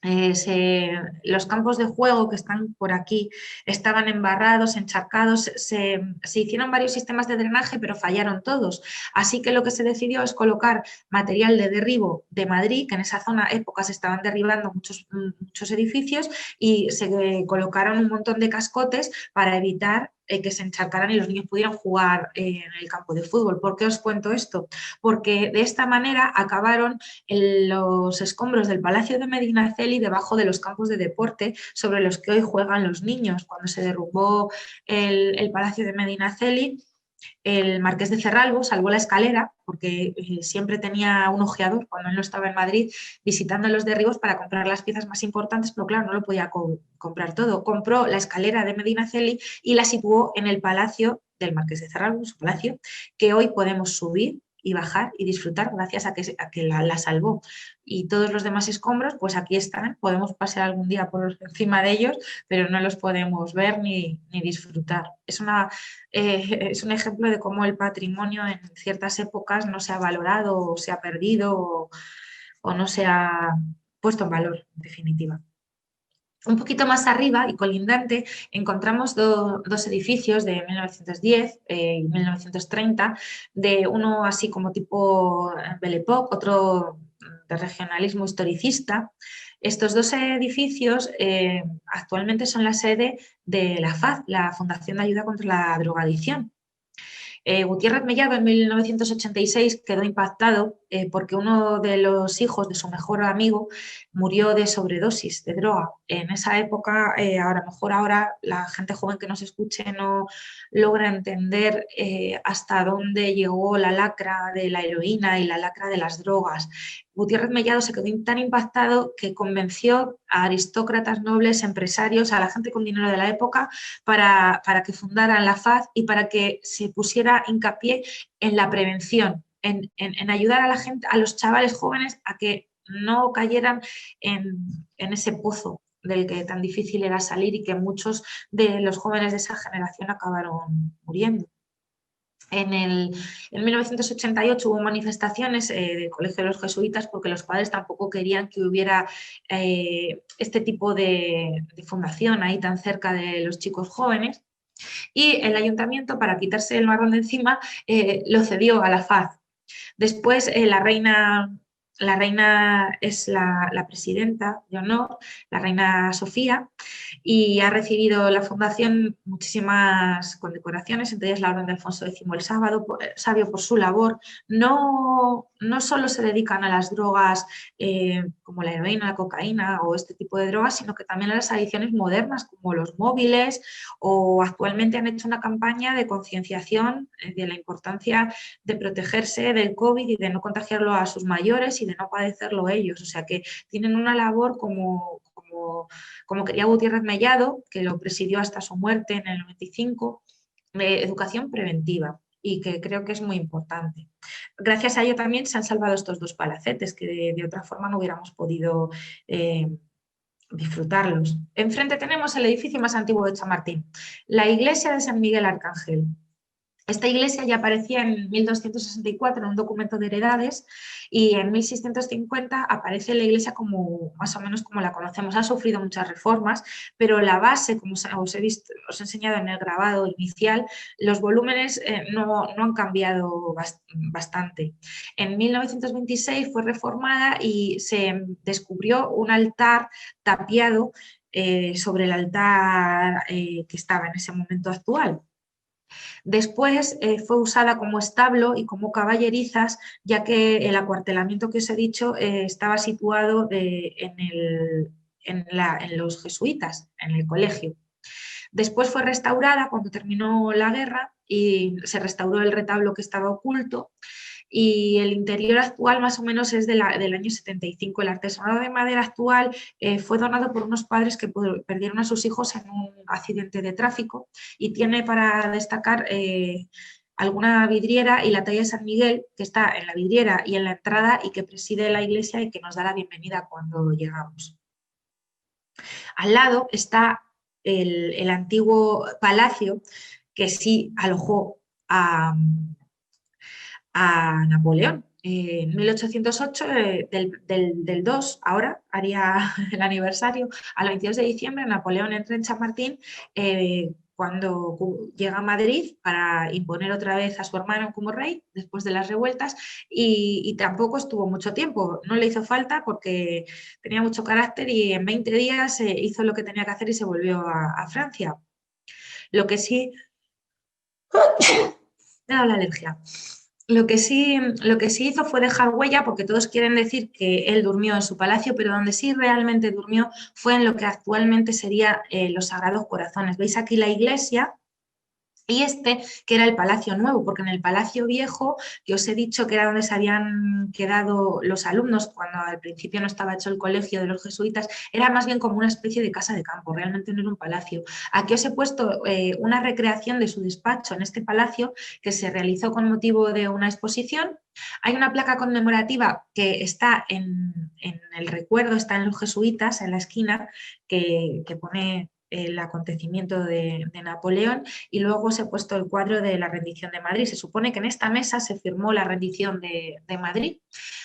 los campos de juego que están por aquí estaban embarrados, encharcados, se hicieron varios sistemas de drenaje pero fallaron todos, así que lo que se decidió es colocar material de derribo de Madrid, que en esa zona época se estaban derribando muchos edificios y se colocaron un montón de cascotes para evitar que se encharcaran y los niños pudieran jugar en el campo de fútbol. ¿Por qué os cuento esto? Porque de esta manera acabaron los escombros del Palacio de Medinaceli debajo de los campos de deporte sobre los que hoy juegan los niños. Cuando se derrumbó el Palacio de Medinaceli, el marqués de Cerralbo salvó la escalera porque siempre tenía un ojeador cuando él no estaba en Madrid visitando los derribos para comprar las piezas más importantes, pero claro, no lo podía comprar todo. Compró la escalera de Medinaceli y la situó en el palacio del marqués de Cerralbo, su palacio, que hoy podemos subir y bajar y disfrutar gracias a que la salvó. Y todos los demás escombros, pues aquí están, podemos pasear algún día por encima de ellos, pero no los podemos ver ni disfrutar. Es un ejemplo de cómo el patrimonio en ciertas épocas no se ha valorado o se ha perdido o no se ha puesto en valor, en definitiva. Un poquito más arriba y colindante encontramos dos edificios de 1910 y 1930, de uno así como tipo Belle Époque, otro de regionalismo historicista. Estos 2 edificios actualmente son la sede de la FAD, la Fundación de Ayuda contra la Drogadicción. Gutiérrez Mellado en 1986 quedó impactado porque uno de los hijos de su mejor amigo murió de sobredosis de droga. En esa época, a lo mejor ahora la gente joven que nos escuche no logra entender hasta dónde llegó la lacra de la heroína y la lacra de las drogas. Gutiérrez Mellado se quedó tan impactado que convenció a aristócratas, nobles, empresarios, a la gente con dinero de la época para que fundaran la FAD y para que se pusiera hincapié en la prevención, en ayudar a la gente, a los chavales jóvenes a que no cayeran en ese pozo del que tan difícil era salir y que muchos de los jóvenes de esa generación acabaron muriendo. En 1988 hubo manifestaciones del Colegio de los Jesuitas porque los padres tampoco querían que hubiera este tipo de fundación ahí tan cerca de los chicos jóvenes, y el ayuntamiento, para quitarse el marrón de encima, lo cedió a la FAD. Después la reina es la presidenta de honor, la reina Sofía, y ha recibido la fundación muchísimas condecoraciones, entre ellas la Orden de Alfonso X el Sabio por su labor. No solo se dedican a las drogas como la heroína, la cocaína o este tipo de drogas, sino que también a las adicciones modernas como los móviles, o actualmente han hecho una campaña de concienciación de la importancia de protegerse del COVID y de no contagiarlo a sus mayores y de no padecerlo ellos. O sea que tienen una labor como como quería Gutiérrez Mellado, que lo presidió hasta su muerte en el 95, educación preventiva, y que creo que es muy importante. Gracias a ello también se han salvado estos dos palacetes, que de otra forma no hubiéramos podido disfrutarlos. Enfrente tenemos el edificio más antiguo de Chamartín, la iglesia de San Miguel Arcángel. Esta iglesia ya aparecía en 1264 en un documento de heredades, y en 1650 aparece la iglesia como, más o menos como la conocemos. Ha sufrido muchas reformas, pero la base, como os he enseñado en el grabado inicial, los volúmenes no han cambiado bastante. En 1926 fue reformada y se descubrió un altar tapiado sobre el altar que estaba en ese momento actual. Después fue usada como establo y como caballerizas, ya que el acuartelamiento que os he dicho estaba situado en los jesuitas, en el colegio. Después fue restaurada cuando terminó la guerra y se restauró el retablo que estaba oculto, y el interior actual más o menos es del año 75. El artesonado de madera actual fue donado por unos padres que perdieron a sus hijos en un accidente de tráfico, y tiene para destacar alguna vidriera y la talla de San Miguel, que está en la vidriera y en la entrada y que preside la iglesia y que nos da la bienvenida cuando llegamos. Al lado está el antiguo palacio que sí alojó a Napoleón. En 1808, del 2, ahora haría el aniversario, al 22 de diciembre, Napoleón entra en Chamartín cuando llega a Madrid para imponer otra vez a su hermano como rey después de las revueltas, y tampoco estuvo mucho tiempo, no le hizo falta porque tenía mucho carácter, y en 20 días hizo lo que tenía que hacer y se volvió a Francia. Lo que sí... me ha dado la alergia. Lo que sí hizo fue dejar huella, porque todos quieren decir que él durmió en su palacio, pero donde sí realmente durmió fue en lo que actualmente sería los Sagrados Corazones. ¿Veis aquí la iglesia? Y que era el Palacio Nuevo, porque en el Palacio Viejo, que os he dicho que era donde se habían quedado los alumnos cuando al principio no estaba hecho el colegio de los jesuitas, era más bien como una especie de casa de campo, realmente no era un palacio. Aquí os he puesto una recreación de su despacho en este palacio, que se realizó con motivo de una exposición. Hay una placa conmemorativa que está en el recuerdo, está en los jesuitas, en la esquina, que pone el acontecimiento de Napoleón, y luego os he puesto el cuadro de la rendición de Madrid. Se supone que en esta mesa se firmó la rendición de Madrid.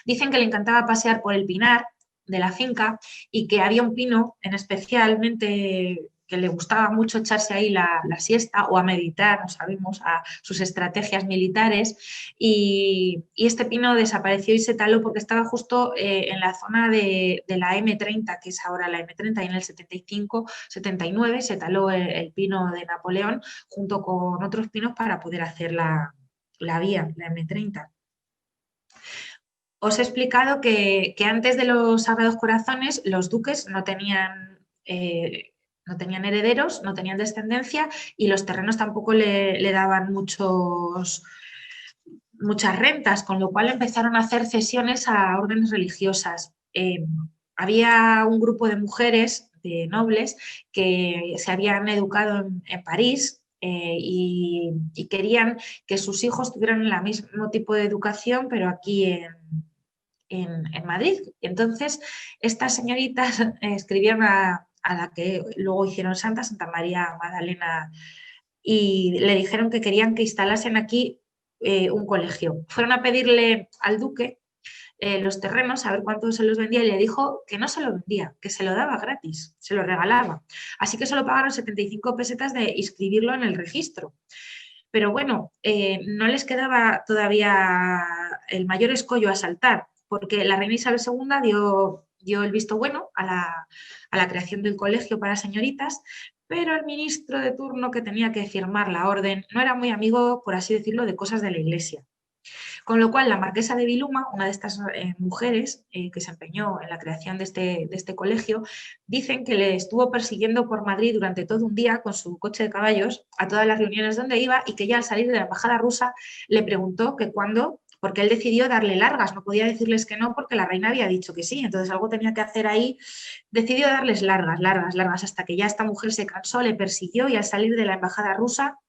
Dicen que le encantaba pasear por el pinar de la finca, y que había un pino en especialmente que le gustaba mucho echarse ahí la siesta o a meditar, no sabemos, a sus estrategias militares, y este pino desapareció y se taló porque estaba justo en la zona de la M30, que es ahora la M30, y en el 75-79 se taló el pino de Napoleón junto con otros pinos para poder hacer la vía, la M30. Os he explicado que antes de los Sagrados Corazones los duques no tenían herederos, no tenían descendencia, y los terrenos tampoco le daban muchas rentas, con lo cual empezaron a hacer cesiones a órdenes religiosas. Había un grupo de mujeres, de nobles, que se habían educado en París, y querían que sus hijos tuvieran el mismo tipo de educación, pero aquí en Madrid. Entonces, estas señoritas escribieron a la que luego hicieron Santa María Magdalena, y le dijeron que querían que instalasen aquí un colegio. Fueron a pedirle al duque los terrenos, a ver cuánto se los vendía, y le dijo que no se lo vendía, que se lo daba gratis, se lo regalaba. Así que solo pagaron 75 pesetas de inscribirlo en el registro. Pero bueno, no les quedaba todavía el mayor escollo a saltar, porque la reina Isabel II dio el visto bueno a la creación del colegio para señoritas, pero el ministro de turno que tenía que firmar la orden no era muy amigo, por así decirlo, de cosas de la iglesia. Con lo cual, la marquesa de Viluma, una de estas mujeres que se empeñó en la creación de este colegio, dicen que le estuvo persiguiendo por Madrid durante todo un día con su coche de caballos a todas las reuniones donde iba, y que ya al salir de la embajada rusa le preguntó que cuándo porque él decidió darle largas, no podía decirles que no porque la reina había dicho que sí, entonces algo tenía que hacer ahí, decidió darles largas, largas, largas, hasta que ya esta mujer se cansó, le persiguió y al salir de la embajada rusa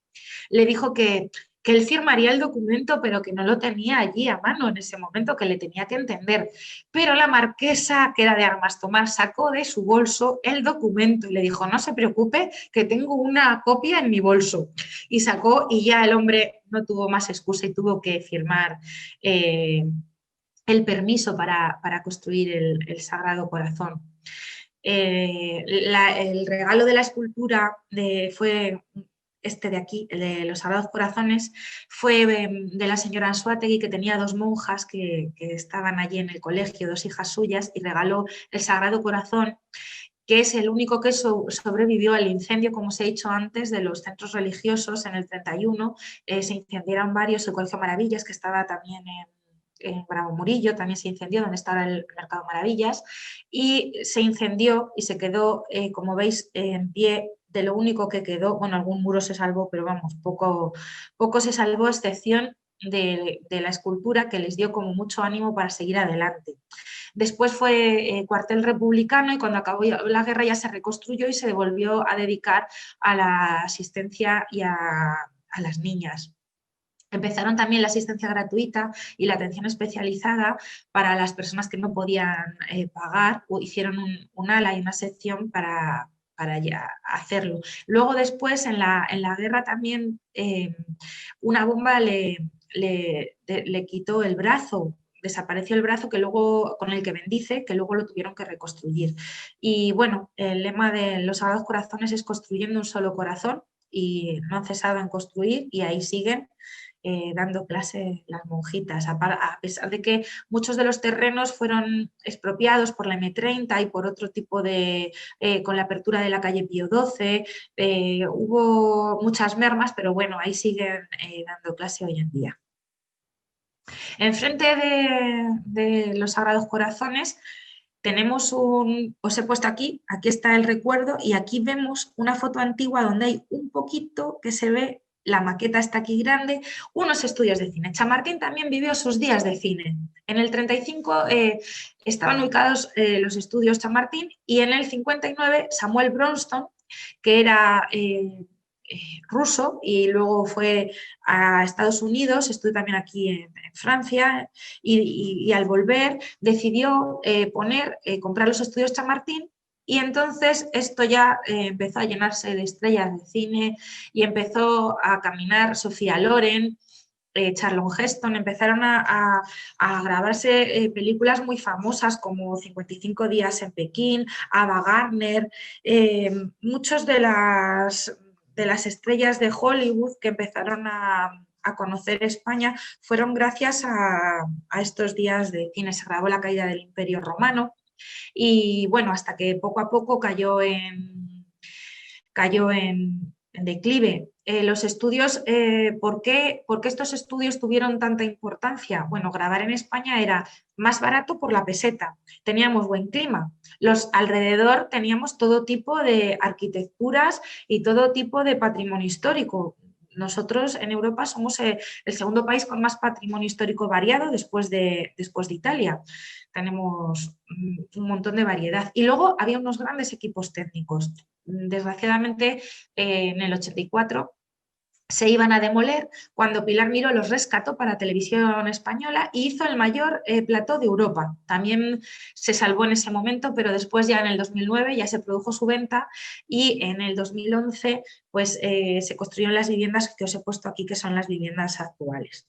le dijo que él firmaría el documento, pero que no lo tenía allí a mano en ese momento, que le tenía que entender. Pero la marquesa, que era de Armas Tomar, sacó de su bolso el documento y le dijo, no se preocupe, que tengo una copia en mi bolso. Y sacó, y ya el hombre no tuvo más excusa y tuvo que firmar el permiso para construir el Sagrado Corazón. El regalo de la escultura fue este de aquí, el de los Sagrados Corazones, fue de la señora Anzuategui, que tenía dos monjas que estaban allí en el colegio, dos hijas suyas, y regaló el Sagrado Corazón, que es el único que sobrevivió al incendio, como os he dicho antes, de los centros religiosos en el 31. Se incendiaron varios, el Colegio Maravillas, que estaba también en Bravo Murillo, también se incendió, donde estaba el Mercado Maravillas, y se incendió y se quedó, como veis, en pie de lo único que quedó. Bueno, algún muro se salvó, pero vamos, poco se salvó, a excepción de la escultura, que les dio como mucho ánimo para seguir adelante. Después fue cuartel republicano y cuando acabó la guerra ya se reconstruyó y se volvió a dedicar a la asistencia y a las niñas. Empezaron también la asistencia gratuita y la atención especializada para las personas que no podían pagar, o hicieron un ala y una sección para ya hacerlo. Luego después en la guerra también una bomba le quitó el brazo, desapareció el brazo que luego, con el que bendice, que luego lo tuvieron que reconstruir. Y bueno, el lema de los Sagrados Corazones es construyendo un solo corazón, y no han cesado en construir y ahí siguen. Dando clase las monjitas, a pesar de que muchos de los terrenos fueron expropiados por la M30 y por otro tipo de, con la apertura de la calle Pío XII, hubo muchas mermas, pero bueno, ahí siguen dando clase hoy en día. Enfrente de los Sagrados Corazones tenemos os he puesto aquí está el recuerdo, y aquí vemos una foto antigua donde hay un poquito que se ve. La maqueta está aquí grande, unos estudios de cine. Chamartín también vivió sus días de cine. En el 35 estaban ubicados los estudios Chamartín, y en el 59 Samuel Bronston, que era ruso y luego fue a Estados Unidos, estuvo también aquí en Francia, y al volver decidió comprar los estudios Chamartín. Y entonces esto ya empezó a llenarse de estrellas de cine y empezó a caminar Sofía Loren, Charlton Heston, empezaron a grabarse películas muy famosas como 55 días en Pekín, Ava Gardner, muchos de las estrellas de Hollywood que empezaron a conocer España fueron gracias a estos días de cine. Se grabó La caída del Imperio Romano y bueno, hasta que poco a poco cayó en declive. Los estudios, ¿por qué estos estudios tuvieron tanta importancia? Bueno, grabar en España era más barato por la peseta, teníamos buen clima, alrededor teníamos todo tipo de arquitecturas y todo tipo de patrimonio histórico. Nosotros en Europa somos el segundo país con más patrimonio histórico variado después de Italia. Tenemos un montón de variedad. Y luego había unos grandes equipos técnicos. Desgraciadamente, en el 84 se iban a demoler cuando Pilar Miró los rescató para Televisión Española y hizo el mayor plató de Europa. También se salvó en ese momento, pero después ya en el 2009 ya se produjo su venta y en el 2011 pues, se construyeron las viviendas que os he puesto aquí, que son las viviendas actuales.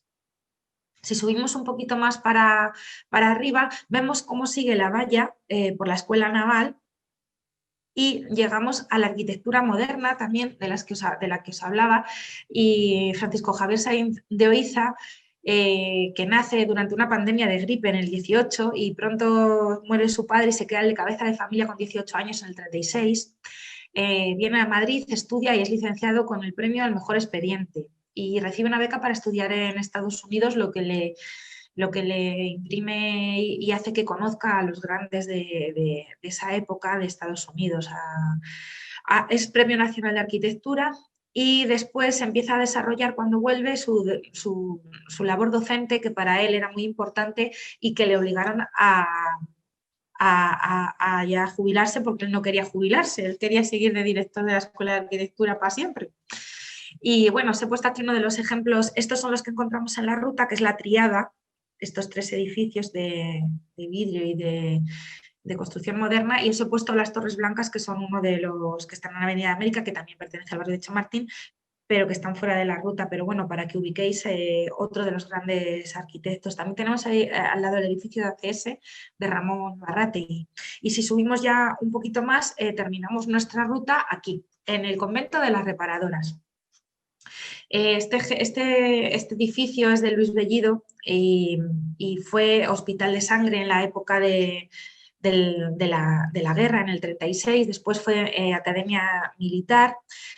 Si subimos un poquito más para arriba, vemos cómo sigue la valla por la Escuela Naval y llegamos a la arquitectura moderna también, de la que os hablaba, y Francisco Javier Sainz de Oiza, que nace durante una pandemia de gripe en el 18 y pronto muere su padre y se queda de cabeza de familia con 18 años en el 36. Viene a Madrid, estudia y es licenciado con el premio al mejor expediente y recibe una beca para estudiar en Estados Unidos, lo que le imprime y hace que conozca a los grandes de esa época de Estados Unidos. Es Premio Nacional de Arquitectura y después empieza a desarrollar cuando vuelve su labor docente, que para él era muy importante y que le obligaron a ya jubilarse porque él no quería jubilarse, él quería seguir de director de la Escuela de Arquitectura para siempre. Y bueno, os he puesto aquí uno de los ejemplos, estos son los que encontramos en la ruta, que es la Triada, estos 3 edificios de vidrio y de construcción moderna, y os he puesto las Torres Blancas, que son uno de los que están en la Avenida de América, que también pertenece al barrio de Chamartín, pero que están fuera de la ruta. Pero bueno, para que ubiquéis otro de los grandes arquitectos. También tenemos ahí al lado el edificio de ACS de Ramón Barrategui. Y si subimos ya un poquito más, terminamos nuestra ruta aquí, en el convento de las Reparadoras. Este edificio es de Luis Bellido y fue hospital de sangre en la época de la guerra, en el 36, después fue academia militar,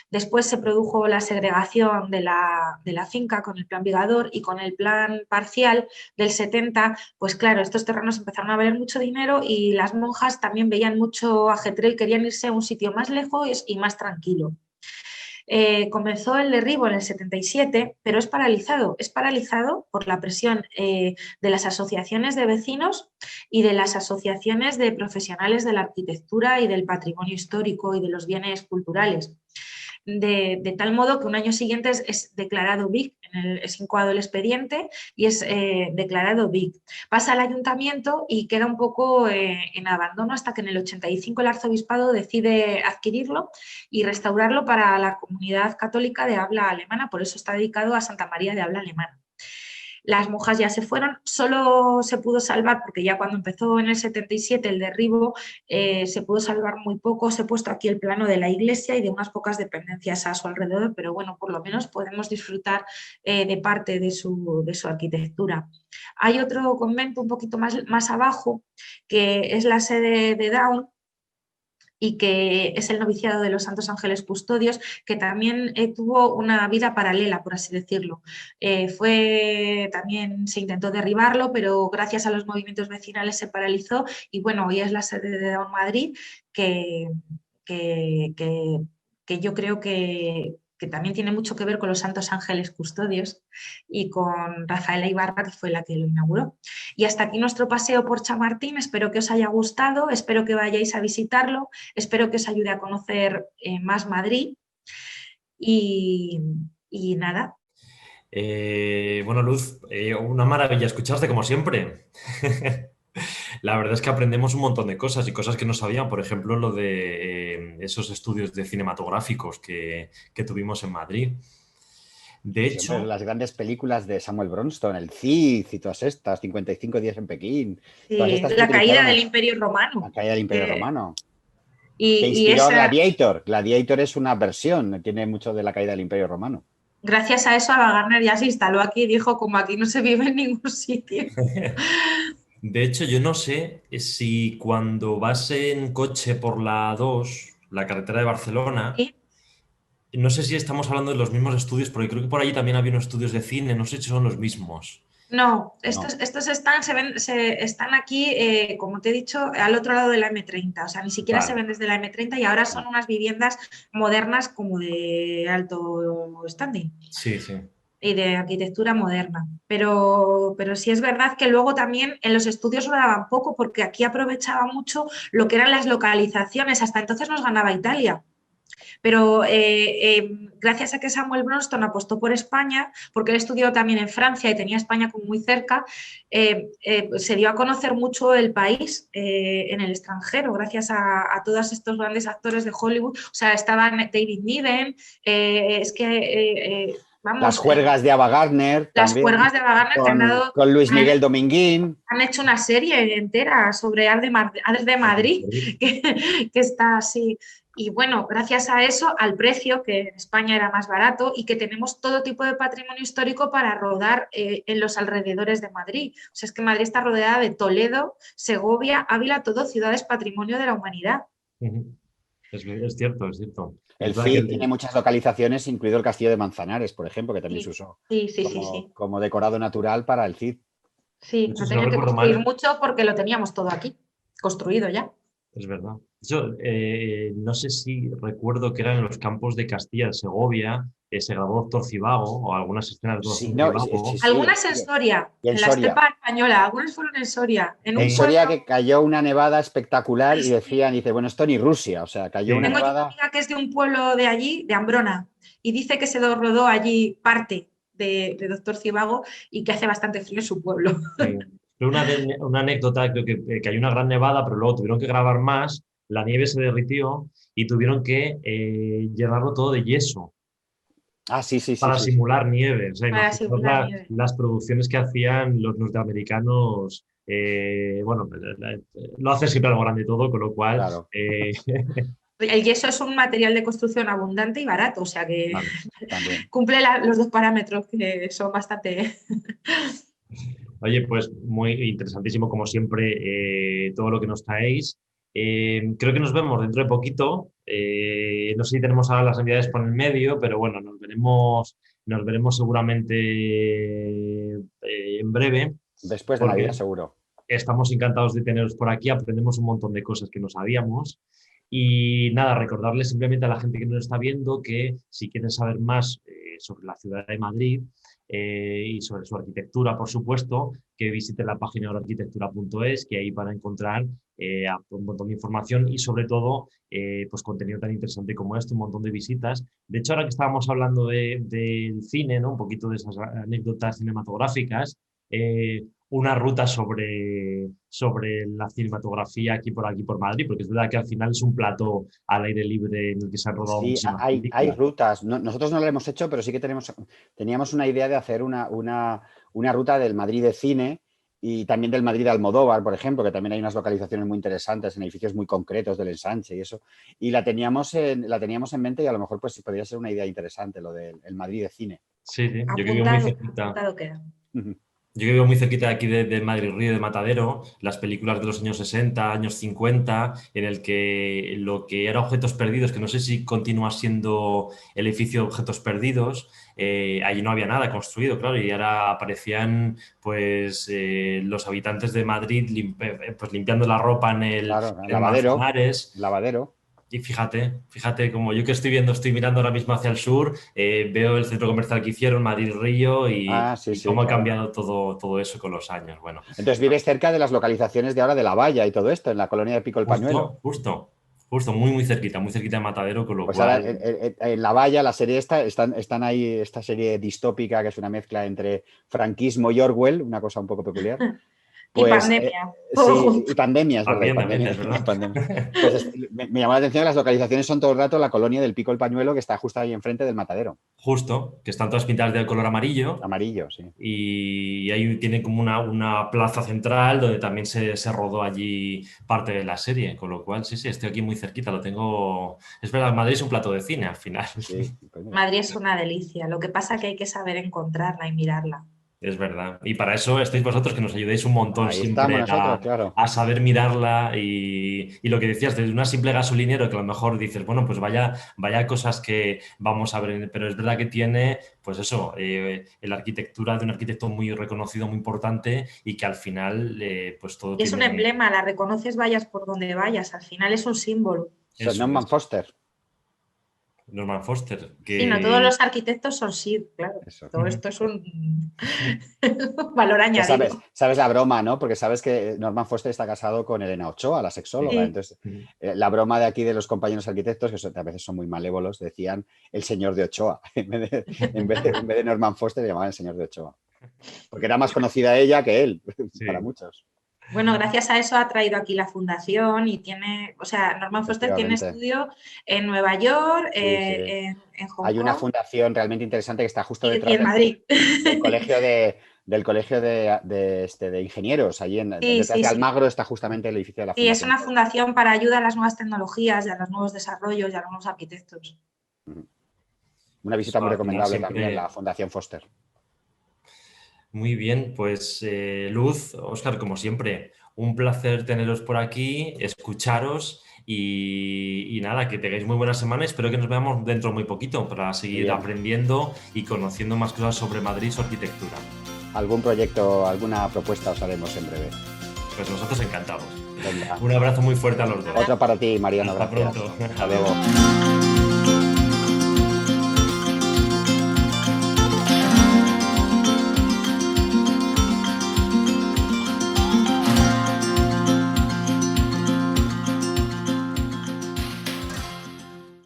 después se produjo la segregación de la finca con el plan Vigador, y con el plan parcial del 70, pues claro, estos terrenos empezaron a valer mucho dinero y las monjas también veían mucho ajetreo y querían irse a un sitio más lejos y más tranquilo. Comenzó el derribo en el 77, pero es paralizado por la presión de las asociaciones de vecinos y de las asociaciones de profesionales de la arquitectura y del patrimonio histórico y de los bienes culturales. De tal modo que un año siguiente es declarado BIC, es incoado el expediente y es declarado BIC. Pasa al ayuntamiento y queda un poco en abandono hasta que en el 85 el arzobispado decide adquirirlo y restaurarlo para la comunidad católica de habla alemana, por eso está dedicado a Santa María de habla alemana. Las monjas ya se fueron, solo se pudo salvar, porque ya cuando empezó en el 77 el derribo, se pudo salvar muy poco. Os he puesto aquí el plano de la iglesia y de unas pocas dependencias a su alrededor, pero bueno, por lo menos podemos disfrutar de parte de su arquitectura. Hay otro convento un poquito más abajo, que es la sede de Daun, y que es el noviciado de los Santos Ángeles Custodios, que también tuvo una vida paralela, por así decirlo. También se intentó derribarlo, pero gracias a los movimientos vecinales se paralizó, y bueno, hoy es la sede de Daun Madrid, que yo creo que también tiene mucho que ver con los Santos Ángeles Custodios y con Rafaela Ibarra, que fue la que lo inauguró. Y hasta aquí nuestro paseo por Chamartín. Espero que os haya gustado, espero que vayáis a visitarlo, espero que os ayude a conocer más Madrid y nada. Bueno, Luz, una maravilla escucharte como siempre. La verdad es que aprendemos un montón de cosas y cosas que no sabían, por ejemplo, lo de esos estudios de cinematográficos que tuvimos en Madrid. De hecho, siempre las grandes películas de Samuel Bronston, el Cid y todas estas, 55 días en Pekín. Sí, todas estas la caída del Imperio Romano. La caída del Imperio Romano. Que inspiró Gladiator. Gladiator es una versión, tiene mucho de la caída del Imperio Romano. Gracias a eso, Ava Gardner ya se instaló aquí y dijo, como aquí no se vive en ningún sitio. De hecho, yo no sé si cuando vas en coche por la A2, la carretera de Barcelona, ¿Sí? No sé si estamos hablando de los mismos estudios, porque creo que por allí también había unos estudios de cine, no sé si son los mismos. No, estos están aquí, como te he dicho, al otro lado de la M30, o sea, ni siquiera se ven desde la M30 y ahora son unas viviendas modernas como de alto standing. Sí, sí. Y de arquitectura moderna. Pero sí es verdad que luego también en los estudios rodaban poco, porque aquí aprovechaba mucho lo que eran las localizaciones. Hasta entonces nos ganaba Italia. Pero gracias a que Samuel Bronston apostó por España, porque él estudió también en Francia y tenía España como muy cerca, se dio a conocer mucho el país en el extranjero, gracias a todos estos grandes actores de Hollywood. O sea, estaban David Niven, vamos, las juergas de Ava Gardner. Las también, juergas de Ava Gardner que han dado. Con Luis Miguel Dominguín. Han hecho una serie entera sobre Ars de Madrid, que está así. Y bueno, gracias a eso, al precio, que en España era más barato, y que tenemos todo tipo de patrimonio histórico para rodar en los alrededores de Madrid. O sea, es que Madrid está rodeada de Toledo, Segovia, Ávila, todo ciudades patrimonio de la humanidad. Es cierto, es cierto. El CID tiene muchas localizaciones, incluido el Castillo de Manzanares, por ejemplo, que también se usó como decorado natural para el CID. Sí, no tenían que construir mucho porque lo teníamos todo aquí, construido ya. Es verdad. Yo no sé si recuerdo que eran en los campos de Castilla, en Segovia, se grabó Doctor Civago o algunas escenas de Sí, Doctor no, Civago. sí, Algunas en Soria, y en en la Soria. estepa española, algunas fueron en Soria, en En un Soria pueblo. que cayó una nevada espectacular y Sí, decían, dice, bueno, esto ni Rusia, o sea, cayó una Sí. tengo yo una nevada. amiga que es de un pueblo de allí, de Ambrona, y dice que se rodó allí parte de Doctor Civago y que hace bastante frío en su pueblo. Sí. Fue una anécdota, creo que hay una gran nevada, pero luego tuvieron que grabar más, la nieve se derritió y tuvieron que llenarlo todo de yeso Ah, sí, sí, sí, para sí, sí. simular nieve. O sea, Para imaginaos simular nieve. las producciones que hacían los norteamericanos. Bueno, lo hacen siempre algo grande todo, con lo cual, Claro, El yeso es un material de construcción abundante y barato, o sea que claro. también. cumple los dos parámetros que son bastante. Oye, pues muy interesantísimo como siempre todo lo que nos traéis. Creo que nos vemos dentro de poquito. No sé si tenemos ahora las navidades por el medio, pero bueno, nos veremos seguramente en breve, Después de Navidad, porque seguro. estamos encantados de teneros por aquí, aprendemos un montón de cosas que no sabíamos. Y nada, recordarles simplemente a la gente que nos está viendo que si quieren saber más sobre la ciudad de Madrid y sobre su arquitectura, por supuesto, que visiten la página arquitectura.es, que ahí van a encontrar un montón de información y sobre todo pues contenido tan interesante como este, un montón de visitas. De hecho, ahora que estábamos hablando del cine, ¿no? Un poquito de esas anécdotas cinematográficas, una ruta sobre la cinematografía aquí por Madrid, porque es verdad que al final es un plato al aire libre en el que se han rodado Sí, muchísimas hay películas. rutas. Nosotros no lo hemos hecho, pero sí que teníamos una idea de hacer una ruta del Madrid de cine y también del Madrid de Almodóvar, por ejemplo, que también hay unas localizaciones muy interesantes en edificios muy concretos del Ensanche y eso. Y la teníamos en mente y a lo mejor pues podría ser una idea interesante lo del el Madrid de cine. Sí, sí, yo que vivo muy Apuntado, cerquita. apuntado queda. Yo que vivo muy cerquita de aquí de Madrid Río de Matadero, las películas de los años 60, años 50, en el que lo que era Objetos Perdidos, que no sé si continúa siendo el edificio Objetos Perdidos, allí no había nada construido, claro, y ahora aparecían pues los habitantes de Madrid pues, limpiando la ropa en Claro, en el lavadero, Manzanares. lavadero. Y fíjate, como yo que estoy viendo, estoy mirando ahora mismo hacia el sur, veo el centro comercial que hicieron, Madrid-Río, Ah, sí, y sí, cómo ha claro. cambiado todo eso con los años. Bueno, Entonces vives cerca de las localizaciones de ahora de La Valla y todo esto, en la colonia de Pico el Pañuelo. justo, muy cerquita de Matadero, con lo Pues ahora cual, en La Valla, la serie están ahí, esta serie distópica que es una mezcla entre franquismo y Orwell, una cosa un poco peculiar. Y Pues pandemia, todo sí, junto. y pandemia, es verdad, y también, pandemia. es Y verdad. pandemia. Pues me llamó la atención que las localizaciones son todo el rato la colonia del Pico el Pañuelo que está justo ahí enfrente del Matadero. Justo, que están todas pintadas de color amarillo. Amarillo, sí. Y ahí tiene como una plaza central donde también se rodó allí parte de la serie, con lo cual sí, estoy aquí muy cerquita, lo tengo... Es verdad, Madrid es un plato de cine al final. Sí, pues mira. Madrid es una delicia, lo que pasa es que hay que saber encontrarla y mirarla. Es verdad. Y para eso estáis vosotros, que nos ayudéis un montón Ahí estamos siempre nosotros, claro. a saber mirarla y lo que decías, desde una simple gasolinero que a lo mejor dices, bueno, pues vaya cosas que vamos a ver, pero es verdad que tiene, pues eso, la arquitectura de un arquitecto muy reconocido, muy importante y que al final, pues todo Y es un tiene... emblema, la reconoces vayas por donde vayas, al final es un símbolo. Eso Norman es. Foster. Norman Foster, Sí, no todos que... los arquitectos son SID, claro. Eso. Todo Ujú. esto es un valor Ya sabes, añadido. sabes la broma, ¿no? Porque sabes que Norman Foster está casado con Elena Ochoa, la sexóloga. Sí. Entonces, la broma de aquí de los compañeros arquitectos, que a veces son muy malévolos, decían el señor de Ochoa. En vez de Norman Foster, le llamaban el señor de Ochoa. Porque era más conocida ella que él, Sí. para muchos. Bueno, gracias a eso ha traído aquí la fundación y tiene, o sea, Norman Foster tiene Efectivamente. estudio en Nueva York, Sí, sí. en Hong Hay una Kong fundación realmente interesante que está justo y detrás en Madrid. del colegio de ingenieros. Allí Sí, detrás sí, de sí. Almagro está justamente el edificio de la Sí, es fundación. una fundación para ayuda a las nuevas tecnologías y a los nuevos desarrollos y a los nuevos arquitectos. Una visita muy Al final recomendable siempre... también, la Fundación Foster. Muy bien, pues Luz, Óscar, como siempre, un placer teneros por aquí, escucharos y nada, que tengáis muy buena semana. Espero que nos veamos dentro muy poquito para seguir Bien. aprendiendo y conociendo más cosas sobre Madrid y su arquitectura. Algún proyecto, alguna propuesta os haremos en breve. Pues nosotros encantados. Venga. Un abrazo muy fuerte a los dos. Otra para ti, Mariano. Hasta Gracias. pronto. Hasta luego.